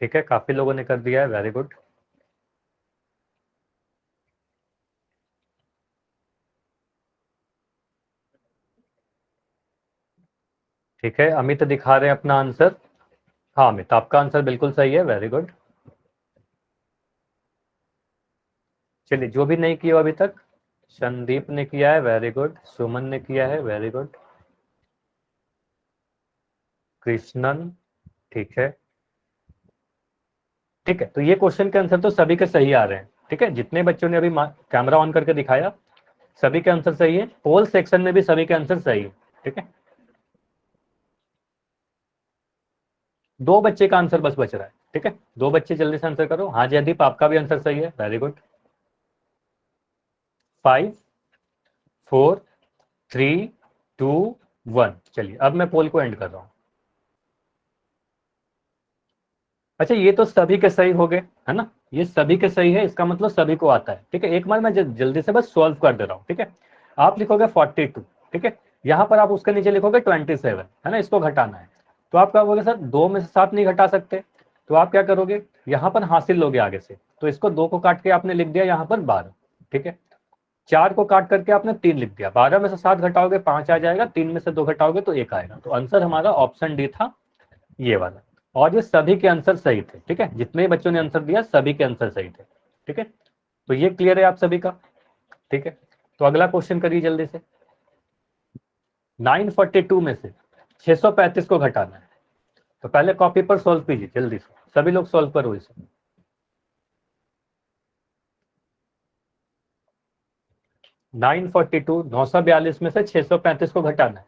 ठीक है, काफी लोगों ने कर दिया है, वेरी गुड। ठीक है, अमित दिखा रहे हैं अपना आंसर। हाँ अमित, आपका आंसर बिल्कुल सही है, वेरी गुड। चलिए जो भी नहीं किया अभी तक, संदीप ने किया है, वेरी गुड। सुमन ने किया है, वेरी गुड। कृष्णन, ठीक है। ठीक है, तो ये क्वेश्चन के आंसर तो सभी के सही आ रहे हैं, ठीक है। जितने बच्चों ने अभी कैमरा ऑन करके दिखाया, सभी के आंसर सही है। पोल सेक्शन में भी सभी के आंसर सही है, ठीक है। दो बच्चे का आंसर बस बच रहा है, ठीक है। दो बच्चे जल्दी से आंसर करो। हाँ जयदीप, आपका भी आंसर सही है, वेरी गुड। 5 4 3 2 1। चलिए अब मैं पोल को एंड कर रहा हूं। अच्छा ये तो सभी के सही हो गए, है ना। ये सभी के सही है, इसका मतलब सभी को आता है, ठीक है। एक बार मैं जल्दी से बस सॉल्व कर दे रहा हूँ, ठीक है। आप लिखोगे 42, ठीक है। यहाँ पर आप उसके नीचे लिखोगे 27, है ना, इसको घटाना है। तो आप क्या कहोगे सर, 2 में से 7 नहीं घटा सकते, तो आप क्या करोगे, यहाँ पर हासिल लोगे आगे से, तो इसको 2 को काट के आपने लिख दिया यहाँ पर 12, ठीक है। 4 को काट करके आपने 3 लिख दिया, 12 में से 7 घटाओगे 5 आ जाएगा, 3 में से 2 घटाओगे तो 1 आएगा। तो आंसर हमारा ऑप्शन डी था, ये वाला। और ये सभी के आंसर सही थे, ठीक है। जितने बच्चों ने आंसर दिया सभी के आंसर सही थे, ठीक है। तो ये क्लियर है आप सभी का, ठीक है। तो अगला क्वेश्चन करिए जल्दी से। 942 में से 635 को घटाना है, तो पहले कॉपी पर सॉल्व कीजिए जल्दी से, सभी लोग सॉल्व करो इसे। 942 942 में से 635 को घटाना है।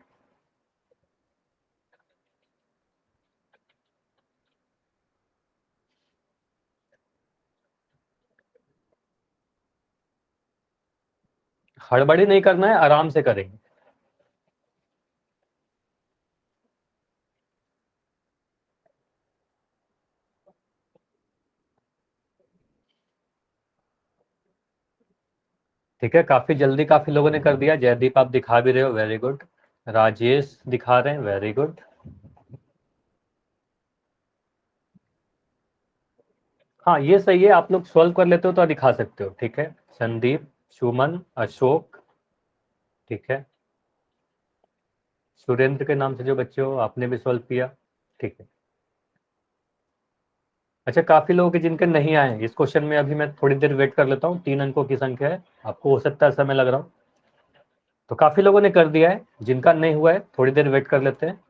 हड़बड़ी नहीं करना है, आराम से करेंगे। ठीक है, काफी जल्दी काफी लोगों ने कर दिया। जयदीप आप दिखा भी रहे हो, वेरी गुड। राजेश दिखा रहे हैं, वेरी गुड। हाँ ये सही है, आप लोग सॉल्व कर लेते हो तो दिखा सकते हो। ठीक है, संदीप, सुमन, अशोक, ठीक है, सुरेंद्र के नाम से जो बच्चे हो आपने भी सॉल्व किया। ठीक है, अच्छा काफी लोगों के जिनके नहीं आए इस क्वेश्चन में, अभी मैं थोड़ी देर वेट कर लेता हूँ। 3 अंकों की संख्या है, आपको हो सकता है समय लग रहा हो। तो काफी लोगों ने कर दिया है, जिनका नहीं हुआ है थोड़ी देर वेट कर लेते हैं।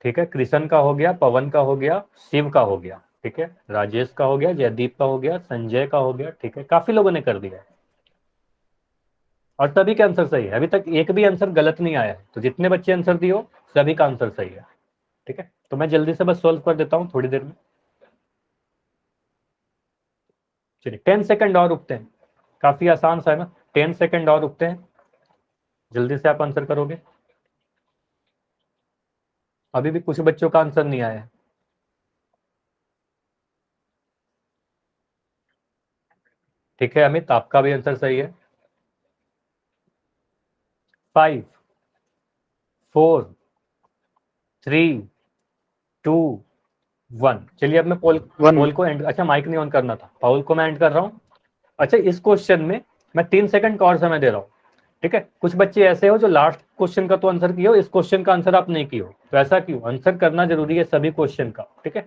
ठीक है, कृष्ण का हो गया, पवन का हो गया, शिव का हो गया, ठीक है, राजेश का हो गया, जयदीप का हो गया, संजय का हो गया। ठीक है, काफी लोगों ने कर दिया है और सभी के आंसर सही है। अभी तक एक भी आंसर गलत नहीं आया है, तो जितने बच्चे आंसर दिए हो सभी का आंसर सही है। ठीक है, तो मैं जल्दी से बस सॉल्व कर देता हूँ थोड़ी देर में। चलिए 10 सेकंड और रुकते हैं, काफी आसान सा है ना। 10 सेकंड और रुकते हैं, जल्दी से आप आंसर करोगे। अभी भी कुछ बच्चों का आंसर नहीं आया है। ठीक है अमित, आपका भी आंसर सही है। 5, 4, 3, 2, 1। चलिए अब मैं पोल वन। पोल को एंड, अच्छा माइक नहीं ऑन करना था, पोल को मैं एंड कर रहा हूँ। अच्छा इस क्वेश्चन में मैं 3 सेकंड का और समय दे रहा हूँ। ठीक है, कुछ बच्चे ऐसे हो जो लास्ट क्वेश्चन का तो आंसर किए हो, इस क्वेश्चन का आंसर आप नहीं किए हो, तो ऐसा क्यों? आंसर करना जरूरी है सभी क्वेश्चन का। ठीक है,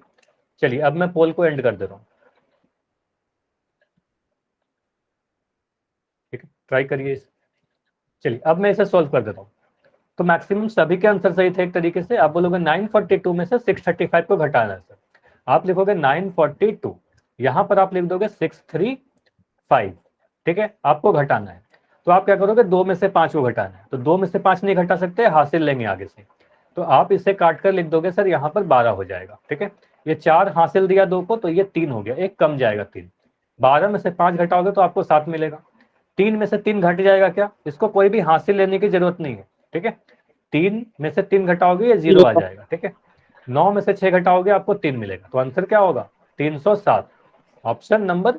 चलिए अब मैं पोल को एंड कर दे रहा हूँ। ठीक है, ट्राई करिए चलिए अब मैं इसे सॉल्व कर देता हूँ। तो मैक्सिमम सभी के आंसर सही थे एक तरीके से। आप बोलोगे 942 में से 635 को घटाना है सर। आप लिखोगे 942, यहां पर आप लिख दोगे 635। ठीक है, आपको घटाना है। तो आप क्या करोगे, 2 में से 5 को घटाना है, तो 2 में से 5 नहीं घटा सकते, हासिल लेंगे आगे से। तो आप इसे काट कर लिख दोगे सर यहाँ पर 12 हो जाएगा। ठीक है, ये 4 हासिल दिया 2 को, तो ये 3 हो गया, एक कम जाएगा 3। 12 में से 5 घटाओगे तो आपको 7 मिलेगा। 3 में से 3 घट जाएगा क्या, इसको कोई भी हासिल लेने की जरूरत नहीं है। ठीक है, 3 में से 3 घटाओगे ये 0 आ जाएगा। ठीक है, 9 में से 6 घटाओगे आपको 3 मिलेगा, तो आंसर क्या होगा, 307। Option number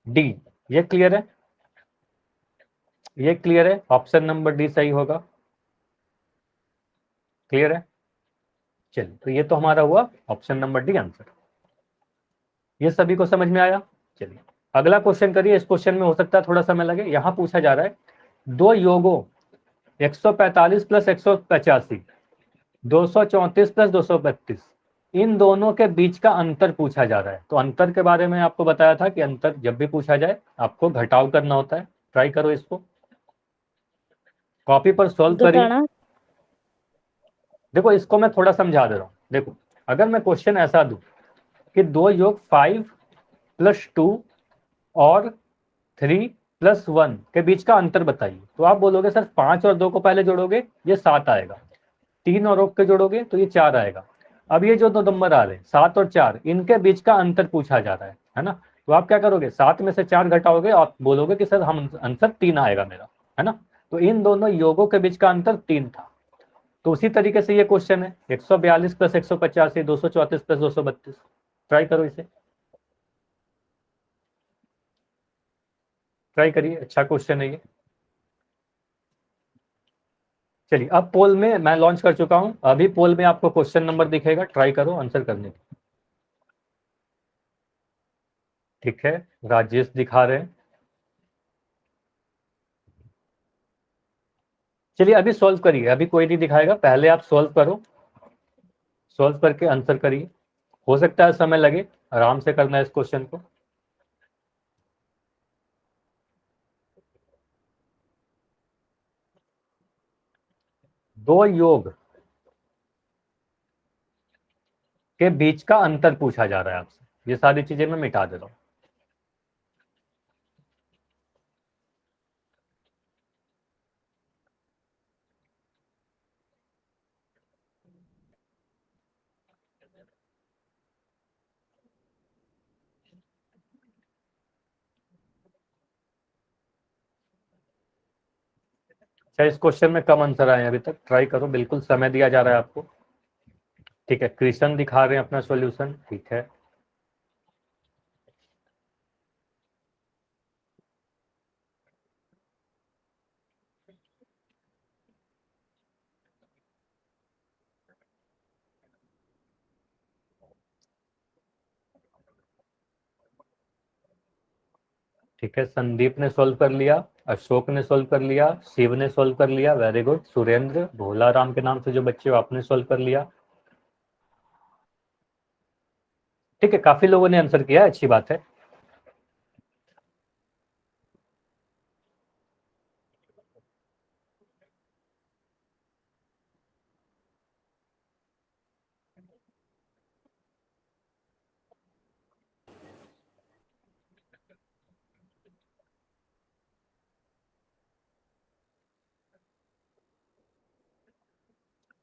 D. ये क्लियर है, ये क्लियर है, ऑप्शन नंबर डी सही होगा। क्लियर है, चलिए तो ये तो हमारा हुआ ऑप्शन नंबर डी आंसर। ये सभी को समझ में आया। चलिए अगला क्वेश्चन करिए। इस क्वेश्चन में हो सकता है थोड़ा समय लगे। यहां पूछा जा रहा है दो योगों 145 प्लस 185, 234 प्लस 232, इन दोनों के बीच का अंतर पूछा जा रहा है। तो अंतर के बारे में आपको बताया था कि अंतर जब भी पूछा जाए आपको घटाव करना होता है। ट्राई करो इसको, कॉपी पर सॉल्व करिए। घटाना। देखो इसको मैं थोड़ा समझा दे रहा हूँ। देखो अगर मैं क्वेश्चन ऐसा दूं कि दो योग 5+2 और 3+1 के बीच का अंतर बताइए, तो आप बोलोगे सर 5 और 2 को पहले जोड़ोगे ये 7 आएगा, 3 और 1 के जोड़ोगे तो ये 4 आएगा। अब ये जो दो नंबर आ रहे हैं 7 और 4, इनके बीच का अंतर पूछा जा रहा है ना। तो आप क्या करोगे, 7 में से 4 घटाओगे और बोलोगे कि सर हम आंसर 3 आएगा मेरा, है ना। तो इन दोनों योगों के बीच का अंतर 3 था। तो उसी तरीके से ये क्वेश्चन है 142 प्लस 185, 234 प्लस 232। ट्राई करो इसे, ट्राई करिए, अच्छा क्वेश्चन है ये। चलिए अब पोल में मैं लॉन्च कर चुका हूं, अभी पोल में आपको क्वेश्चन नंबर दिखेगा, ट्राई करो आंसर करने की। ठीक है, राजेश दिखा रहे हैं। चलिए अभी सॉल्व करिए, अभी कोई नहीं दिखाएगा, पहले आप सॉल्व करो, सॉल्व करके आंसर करिए। हो सकता है समय लगे, आराम से करना है इस क्वेश्चन को। दो योग के बीच का अंतर पूछा जा रहा है आपसे, ये सारी चीजें मैं मिटा दे रहा हूं। इस क्वेश्चन में कम आंसर आए अभी तक, ट्राई करो, बिल्कुल समय दिया जा रहा है आपको। ठीक है, कृष्ण दिखा रहे हैं अपना सॉल्यूशन, ठीक है। ठीक है, संदीप ने सॉल्व कर लिया, अशोक ने सॉल्व कर लिया, शिव ने सॉल्व कर लिया, वेरी गुड। सुरेंद्र, भोला राम के नाम से जो बच्चे हो आपने सॉल्व कर लिया। ठीक है, काफी लोगों ने आंसर किया, अच्छी बात है।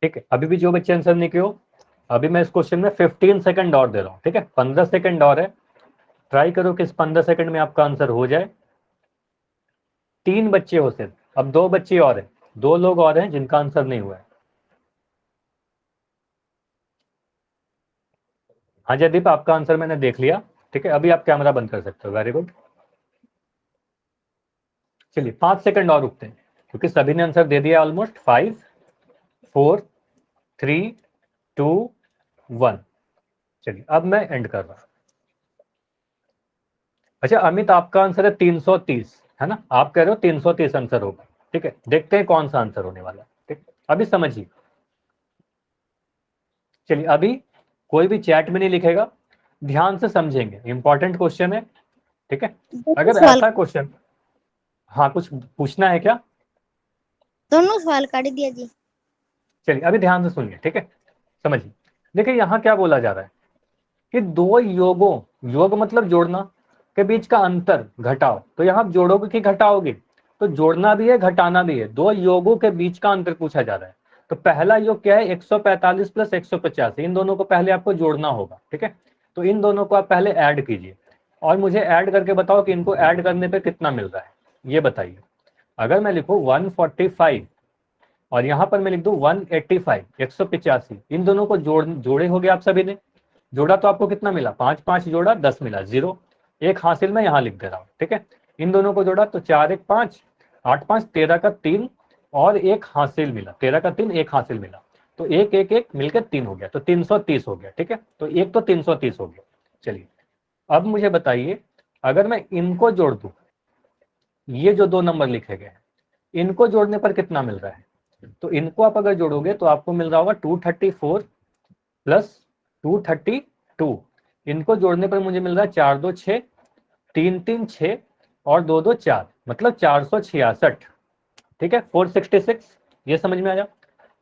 ठीक है, अभी भी जो बच्चे आंसर नहीं किए हो, अभी मैं इस क्वेश्चन में 15 सेकंड और दे रहा हूँ। ठीक है, 15 सेकंड और है, ट्राई करो कि इस 15 सेकंड में आपका आंसर हो जाए। 3 बच्चे हो सिर्फ, अब 2 बच्चे और हैं, 2 लोग और हैं जिनका आंसर नहीं हुआ है। हाँ जयदीप, आपका आंसर मैंने देख लिया। ठीक है, अभी आप कैमरा बंद कर सकते हो, वेरी गुड। चलिए 5 सेकंड और रुकते हैं, क्योंकि सभी ने आंसर दे दिया ऑलमोस्ट। 5 4 3 2 1। चलिए अब मैं एंड कर रहा हूं। अच्छा अमित, आपका आंसर है 330, है ना? आप कह रहे हो 330 आंसर होगा। ठीक है, देखते हैं कौन सा आंसर होने वाला है। ठीक, अभी समझिए। चलिए अभी कोई भी चैट में नहीं लिखेगा, ध्यान से समझेंगे, इंपॉर्टेंट क्वेश्चन है। ठीक है, दोनों अगर सवाल ऐसा क्वेश्चन, हाँ कुछ पूछना है क्या? दोनों सवाल काट दिया जी। चलिए अभी ध्यान से सुनिए, ठीक है, समझिए। देखिए यहाँ क्या बोला जा रहा है कि दो योगों, योग मतलब जोड़ना, के बीच का अंतर घटाओ। तो यहाँ आप जोड़ोगे कि घटाओगे? तो जोड़ना भी है, घटाना भी है। दो योगों के बीच का अंतर पूछा जा रहा है। तो पहला योग क्या है? 145 प्लस 185, इन दोनों को पहले आपको जोड़ना होगा। ठीक है, तो इन दोनों को आप पहले ऐड कीजिए और मुझे ऐड करके बताओ कि इनको ऐड करने पे कितना मिल रहा है, ये बताइए। अगर मैं लिखूं 145 और यहाँ पर मैं लिख दूं 185, 185, इन दोनों को जोड़े हो गए आप सभी ने। जोड़ा तो आपको कितना मिला? 5 5 जोड़ा 10 मिला, 0। एक हासिल मैं यहाँ लिख दे रहा हूँ। ठीक है, इन दोनों को जोड़ा तो 4 1 5, 8 5 13 का 3 और एक हासिल मिला, 13 का 3 एक हासिल मिला, तो एक एक एक मिलकर 3 हो गया, तो 330 हो गया। ठीक है, तो एक तो 330 हो गया। चलिए अब मुझे बताइए, अगर मैं इनको जोड़ दूं, ये जो 2 नंबर लिखे गए हैं, इनको जोड़ने पर कितना मिल रहा है? तो इनको आप अगर जोड़ोगे तो आपको मिल रहा होगा 234 प्लस 232। इनको जोड़ने पर मुझे मिल रहा है 4 2 6, 3 3 6 और 2 2 4, मतलब 466। ठीक है, 466, ये समझ में आया?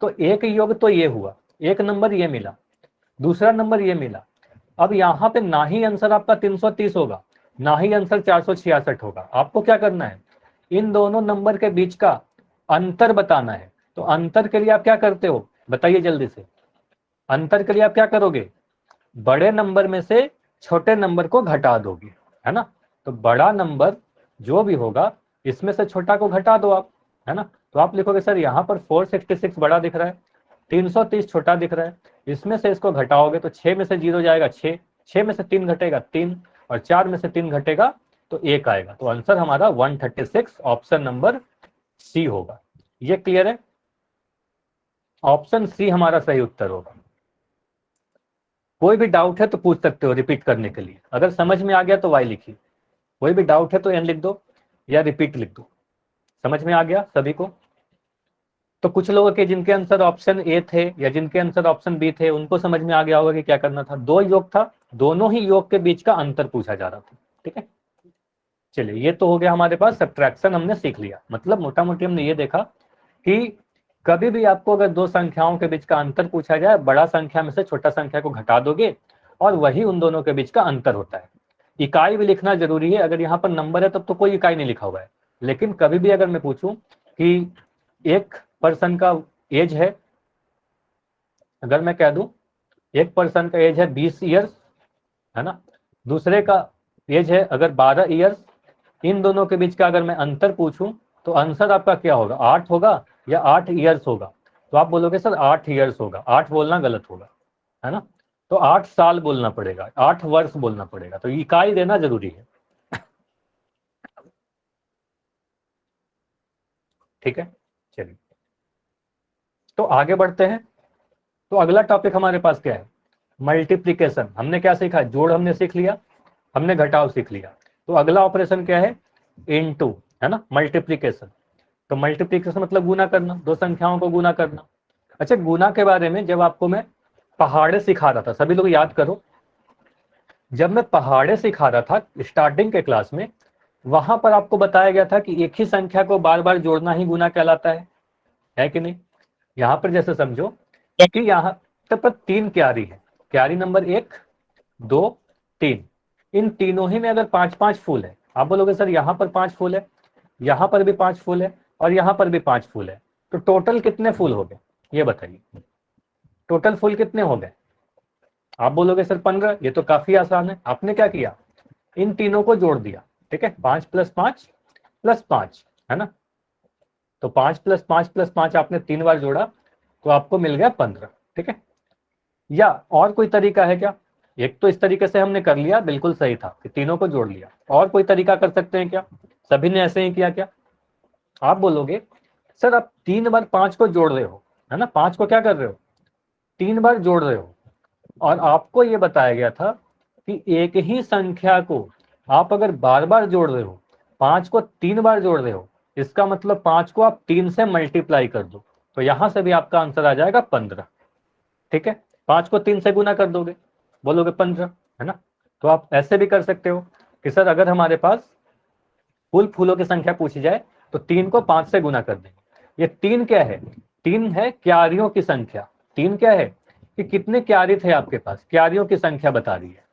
तो एक योग तो ये हुआ, एक नंबर ये मिला, दूसरा नंबर ये मिला। अब यहाँ पे ना ही आंसर आपका 330 होगा, ना ही आंसर 466 होगा। आपको क्या करना है? इन दोनों नंबर के बीच का अंतर बताना है। तो अंतर के लिए आप क्या करते हो, बताइए जल्दी से। अंतर के लिए आप क्या करोगे? बड़े नंबर में से छोटे नंबर को घटा दोगे, है ना? तो बड़ा नंबर जो भी होगा, इसमें से छोटा को घटा दो आप, है ना? तो आप लिखोगे सर यहाँ पर 466 बड़ा दिख रहा है, 330 छोटा दिख रहा है, इसमें से इसको घटाओगे तो 6 में से 0 जाएगा 6, 6 में से 3 घटेगा 3, और 4 में से 3 घटेगा तो 1 आएगा। तो आंसर हमारा 136, ऑप्शन नंबर सी होगा। ये क्लियर है? ऑप्शन सी हमारा सही उत्तर होगा। कोई भी डाउट है तो पूछ सकते हो रिपीट करने के लिए, अगर समझ में आ गया तो वाई लिखिए, कोई भी डाउट है तो एन लिख दो या रिपीट लिख दो। समझ में आ गया सभी को? तो कुछ लोगों के जिनके आंसर ऑप्शन ए थे या जिनके आंसर ऑप्शन बी थे, उनको समझ में आ गया होगा कि क्या करना था। दो योग था, दोनों ही योग के बीच का अंतर पूछा जा रहा था। ठीक है, चलिए ये तो हो गया हमारे पास, सब्ट्रैक्शन हमने सीख लिया। मतलब मोटा मोटी हमने ये देखा कि कभी भी आपको अगर दो संख्याओं के बीच का अंतर पूछा जाए, बड़ा संख्या में से छोटा संख्या को घटा दोगे और वही उन दोनों के बीच का अंतर होता है। इकाई भी लिखना जरूरी है, अगर यहाँ पर नंबर है तब तो कोई इकाई नहीं लिखा हुआ है। लेकिन कभी भी अगर मैं पूछूं कि एक पर्सन का एज है, अगर मैं कह दूं एक पर्सन का एज है 20 ईयर्स, है ना, दूसरे का एज है अगर 12 ईयर्स, इन दोनों के बीच का अगर मैं अंतर पूछूं तो आंसर आपका क्या होगा, 8 होगा या 8 ईयर्स होगा? तो आप बोलोगे सर 8 ईयर्स होगा, 8 बोलना गलत होगा, है ना? तो 8 साल बोलना पड़ेगा, 8 वर्ष बोलना पड़ेगा, तो इकाई देना जरूरी है। ठीक है, चलिए तो आगे बढ़ते हैं। तो अगला टॉपिक हमारे पास क्या है, मल्टीप्लीकेशन। हमने क्या सीखा, जोड़ हमने सीख लिया, हमने घटाव सीख लिया। तो अगला ऑपरेशन क्या है, इनटू, है ना, मल्टीप्लीकेशन। तो मल्टीप्लीकेशन मतलब गुना करना, दो संख्याओं को गुना करना। अच्छा, गुना के बारे में जब आपको मैं पहाड़े सिखा रहा था, सभी लोग याद करो, जब मैं पहाड़े सिखा रहा था स्टार्टिंग के क्लास में, वहां पर आपको बताया गया था कि एक ही संख्या को बार बार जोड़ना ही गुना कहलाता है कि नहीं? यहां पर जैसे समझो कि यहाँ पर 3 क्यारी है, क्यारी नंबर 1, 2, 3, इन तीनों ही में अगर 5-5 फूल है, आप बोलोगे सर यहाँ पर 5 फूल है, यहाँ पर भी 5 फूल है, और यहाँ पर भी 5 फूल है, तो टोटल कितने फूल हो गए, ये बताइए, टोटल फूल कितने हो गए? आप बोलोगे सर 15। ये तो काफी आसान है, आपने क्या किया, इन तीनों को जोड़ दिया, ठीक है, 5 + 5 + 5, है ना? तो 5 + 5 + 5 आपने 3 बार जोड़ा, तो आपको मिल गया 15, ठीक है? या और कोई तरीका है क्या? एक तो इस तरीके से हमने कर लिया, बिल्कुल सही था कि तीनों को जोड़ लिया, और कोई तरीका कर सकते हैं क्या? सभी ने ऐसे ही किया क्या? आप बोलोगे सर आप 3 बार 5 को जोड़ रहे हो, है ना, 5 को क्या कर रहे हो, 3 बार जोड़ रहे हो, और आपको यह बताया गया था कि एक ही संख्या को आप अगर बार बार जोड़ रहे हो, 5 को 3 बार जोड़ रहे हो, इसका मतलब 5 को आप 3 से मल्टीप्लाई कर दो, तो यहां से भी आपका आंसर आ जाएगा 15, ठीक है? 5 को 3 से गुना कर दोगे, बोलोगे 15, है ना? तो आप ऐसे भी कर सकते हो कि सर अगर हमारे पास कुल फूलों की संख्या पूछी जाए तो 3 को 5 से गुना कर देंगे। ये 3 क्या है, 3 है क्यारियों की संख्या। 3 क्या है कि कितने क्यारी थे आपके पास, क्यारियों की संख्या बता रही है।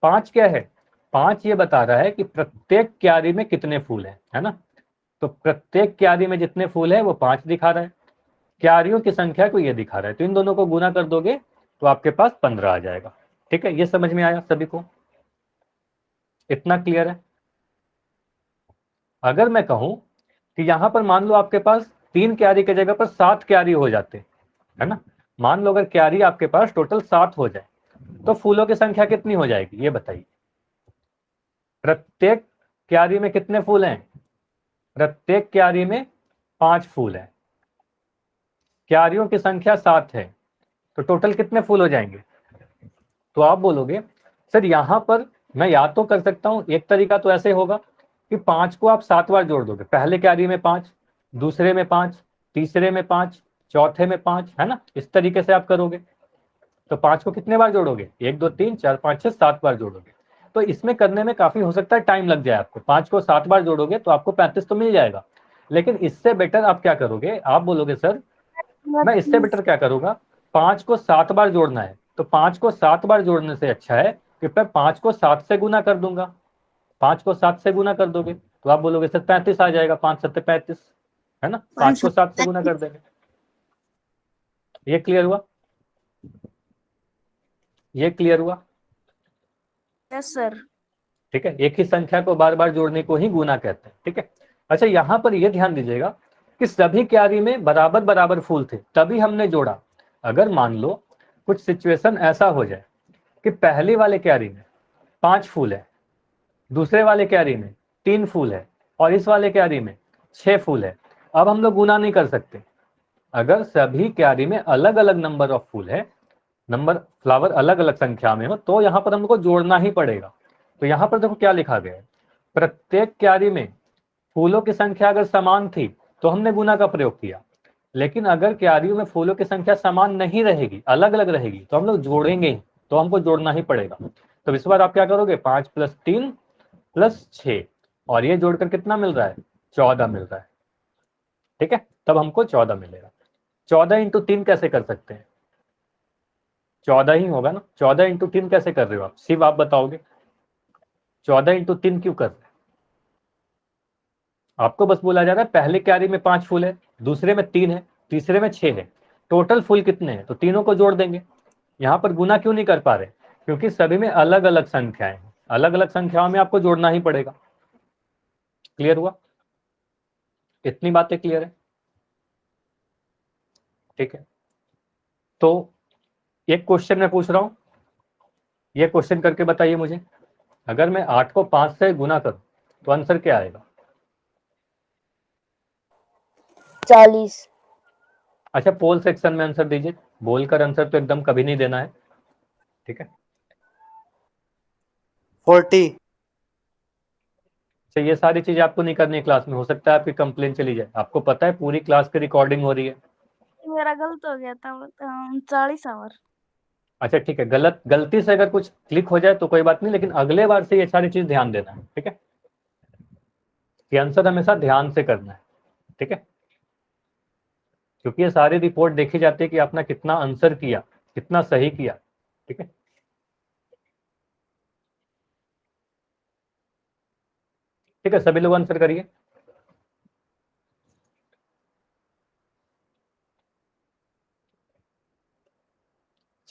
5 क्या है, 5 ये बता रहा है कि प्रत्येक क्यारी में कितने फूल है ना? तो प्रत्येक क्यारी में जितने फूल है वो 5 दिखा रहा है, क्यारियों की संख्या को ये दिखा रहा है, तो इन दोनों को गुना कर दोगे तो आपके पास 15 आ जाएगा। ठीक है, ये समझ में आया सभी को, इतना क्लियर है? अगर मैं कहूं कि यहां पर मान लो आपके पास 3 क्यारी की जगह पर 7 क्यारी हो जाते, है ना, मान लो अगर क्यारी आपके पास टोटल 7 हो जाए, तो फूलों की संख्या कितनी हो जाएगी, ये बताइए। प्रत्येक क्यारी में कितने फूल हैं, प्रत्येक क्यारी में 5 फूल हैं, क्यारियों की संख्या 7 है, तो टोटल कितने फूल हो जाएंगे? तो आप बोलोगे सर यहां पर मैं याद तो कर सकता हूं, एक तरीका तो ऐसे होगा कि 5 को आप 7 बार जोड़ दोगे, पहले क्यारी में 5, दूसरे में 5, तीसरे में 5, चौथे में 5, है ना, इस तरीके से आप करोगे। तो 5 को कितने बार जोड़ोगे, 1 2 3 4 5 6 7 बार जोड़ोगे। तो इसमें करने में काफी हो सकता है टाइम लग जाए आपको, 5 को 7 बार जोड़ोगे तो आपको 35 तो मिल जाएगा, लेकिन इससे बेटर आप क्या करोगे, आप बोलोगे सर मैं इससे बेटर क्या करूंगा, 5 को 7 बार जोड़ना है, तो 5 को 7 बार जोड़ने से अच्छा है कि मैं 5 को 7 से गुना कर दूंगा। 5 को 7 से गुना कर दोगे तो आप बोलोगे सर 35 आ जाएगा, 5 7 35, है ना, 5 को 7 से गुना कर देंगे। ये क्लियर हुआ, ये क्लियर हुआ? Yes sir. ठीक है, एक ही संख्या को बार बार जोड़ने को ही गुना कहते हैं। ठीक है, अच्छा यहां पर यह ध्यान दीजिएगा कि सभी क्यारी में बराबर बराबर फूल थे तभी हमने जोड़ा। अगर मान लो कुछ सिचुएशन ऐसा हो जाए कि पहली वाले क्यारी में 5 फूल है, दूसरे वाले क्यारी में 3 फूल है, और इस वाले क्यारी में 6 फूल है, अब हम लोग गुना नहीं कर सकते। अगर सभी क्यारी में अलग अलग नंबर ऑफ फूल है, नंबर फ्लावर अलग अलग संख्या में हो, तो यहां पर हमको जोड़ना ही पड़ेगा। तो यहां पर देखो क्या लिखा गया है, प्रत्येक क्यारी में फूलों की संख्या अगर समान थी तो हमने गुना का प्रयोग किया, लेकिन अगर क्यारियों में फूलों की संख्या समान नहीं रहेगी, अलग अलग रहेगी, तो हम लोग जोड़ेंगे ही, तो हमको जोड़ना ही पड़ेगा। तो इस बार आप क्या करोगे, 5 + 3 + 6, और ये जोड़कर कितना मिल रहा है, 14 मिल रहा है। ठीक है, तब हमको 14 मिलेगा। 14 × 3 कैसे कर सकते हैं, 14 ही होगा ना, 14 × 3 कैसे कर रहे हो आप, सिर्फ आप बताओगे 14 × 3 क्यों कर रहे हैं? आपको बस बोला जा रहा है पहले क्यारी में 5 फूल है, दूसरे में 3 है, तीसरे में 6 है, टोटल फूल कितने हैं, तो तीनों को जोड़ देंगे। यहां पर गुना क्यों नहीं कर पा रहे, क्योंकि सभी में अलग अलग संख्याएं हैं, अलग अलग संख्याओं में आपको जोड़ना ही पड़ेगा। क्लियर हुआ? इतनी बातें क्लियर है? ठीक है, तो एक क्वेश्चन मैं पूछ रहा हूं, ये क्वेश्चन करके बताइए मुझे, अगर मैं 8 को 5 से गुना करूं तो आंसर क्या आएगा? 40। अच्छा, पोल सेक्शन में आंसर दीजिए, बोलकर आंसर तो एकदम कभी नहीं देना है, ठीक है? 40। अच्छा, ये सारी चीजें आपको नहीं करनी है क्लास में, हो सकता है आपकी कंप्लेन चली जाए, आपको पता है पूरी क्लास की रिकॉर्डिंग हो रही है। मेरा गलत हो गया था 40 आवर। अच्छा ठीक है, गलती से अगर कुछ क्लिक हो जाए तो कोई बात नहीं, लेकिन अगले बार से ये सारी चीज ध्यान देना है, ठीक है? ये आंसर हमेशा ध्यान से करना है, ठीक है? क्योंकि ये सारी रिपोर्ट देखी जाती है कि आपने कितना आंसर किया, कितना सही किया, ठीक है? ठीक है, सभी लोग आंसर करिए।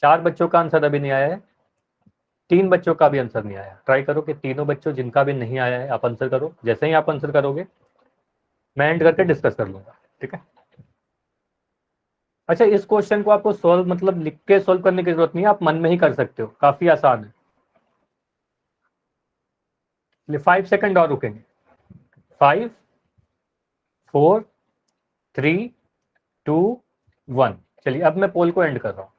चार बच्चों का आंसर अभी नहीं आया है, 3 बच्चों का भी आंसर नहीं आया। ट्राई करो कि तीनों बच्चों जिनका भी नहीं आया है आप आंसर करो। जैसे ही आप आंसर करोगे मैं एंड करके डिस्कस कर लूंगा, ठीक है? अच्छा, इस क्वेश्चन को आपको सॉल्व मतलब लिख के सॉल्व करने की जरूरत नहीं है, आप मन में ही कर सकते हो, काफी आसान है। 5 सेकंड और रुकेंगे। 5 4 3 2 1। चलिए अब मैं पोल को एंड कर रहा हूं।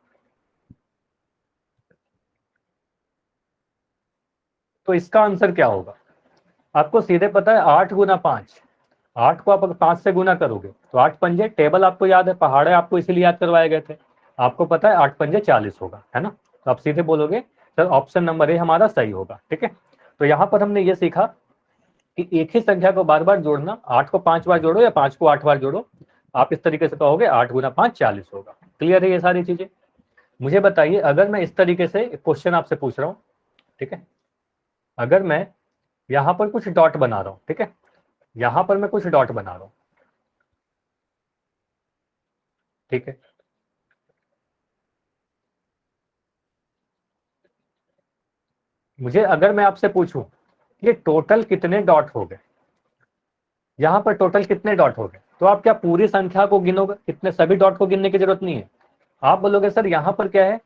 तो इसका आंसर क्या होगा? आपको सीधे पता है 8 गुना 5, 8 को आप अगर 5 से गुना करोगे तो 8 पंजे, टेबल आपको याद है, पहाड़े आपको इसीलिए याद करवाए गए थे, आपको पता है 8 पंजे 40 होगा, है ना? तो आप सीधे बोलोगे सर ऑप्शन नंबर ए हमारा सही होगा, ठीक है? तो यहाँ पर हमने ये सीखा कि एक ही संख्या को बार बार जोड़ना, 8 को 5 बार जोड़ो या 5 को 8 बार जोड़ो, आप इस तरीके से कहोगे 8 गुना 5 40 होगा। क्लियर है ये सारी चीजें? मुझे बताइए, अगर मैं इस तरीके से क्वेश्चन आपसे पूछ रहा हूँ, ठीक है, अगर मैं यहाँ पर कुछ डॉट बना रहा हूँ, ठीक है, यहाँ पर मैं कुछ डॉट बना रहा हूँ, ठीक है, मुझे अगर मैं आपसे पूछूं ये टोटल कितने डॉट हो गए, यहाँ पर टोटल कितने डॉट हो गए, तो आप क्या पूरी संख्या को गिनोगे? कितने, सभी डॉट को गिनने की जरूरत नहीं है। आप बोलोगे सर यहाँ पर क्या है,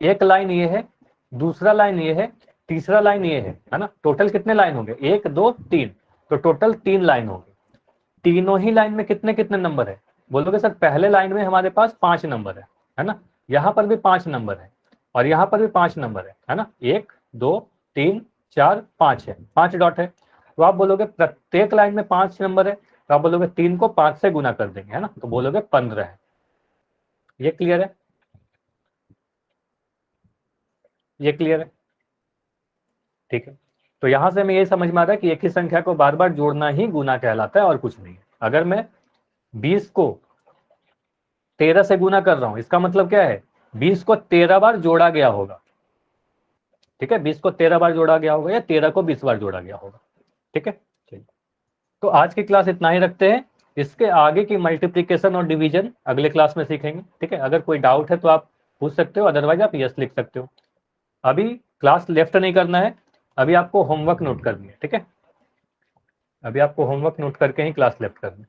एक लाइन ये है, दूसरा लाइन ये है, तीसरा लाइन ये है ना? टोटल कितने लाइन होंगे? 1 2 3, तो टोटल 3 लाइन होंगे। तीनों ही लाइन में कितने कितने नंबर है? बोलोगे सर पहले लाइन में हमारे पास 5 नंबर है ना? यहाँ पर भी 5 नंबर है और यहाँ पर भी 5 नंबर है ना? 1 2 3 4 5 है, 5 डॉट है। तो आप बोलोगे प्रत्येक लाइन में 5 नंबर है, तो आप बोलोगे 3 को 5 से गुना कर देंगे, है ना? तो बोलोगे 15 है। ये क्लियर है? ये क्लियर है? ठीक है, तो यहां से हमें ये समझ में आ रहा है कि एक ही संख्या को बार बार जोड़ना ही गुना कहलाता है और कुछ नहीं है। अगर मैं 20 को 13 से गुना कर रहा हूं, इसका मतलब क्या है? 20 को 13 बार जोड़ा गया होगा, ठीक है? 20 को 13 बार जोड़ा गया होगा या 13 को 20 बार जोड़ा गया होगा, ठीक है? चलिए, तो आज की क्लास इतना ही रखते हैं, इसके आगे की मल्टीप्लीकेशन और डिवीजन अगले क्लास में सीखेंगे, ठीक है? अगर कोई डाउट है तो आप पूछ सकते हो, अदरवाइज आप यस लिख सकते हो। अभी क्लास लेफ्ट नहीं करना है, अभी आपको होमवर्क नोट करनी है, ठीक है? अभी आपको होमवर्क नोट करके ही क्लास लेफ्ट करनी है।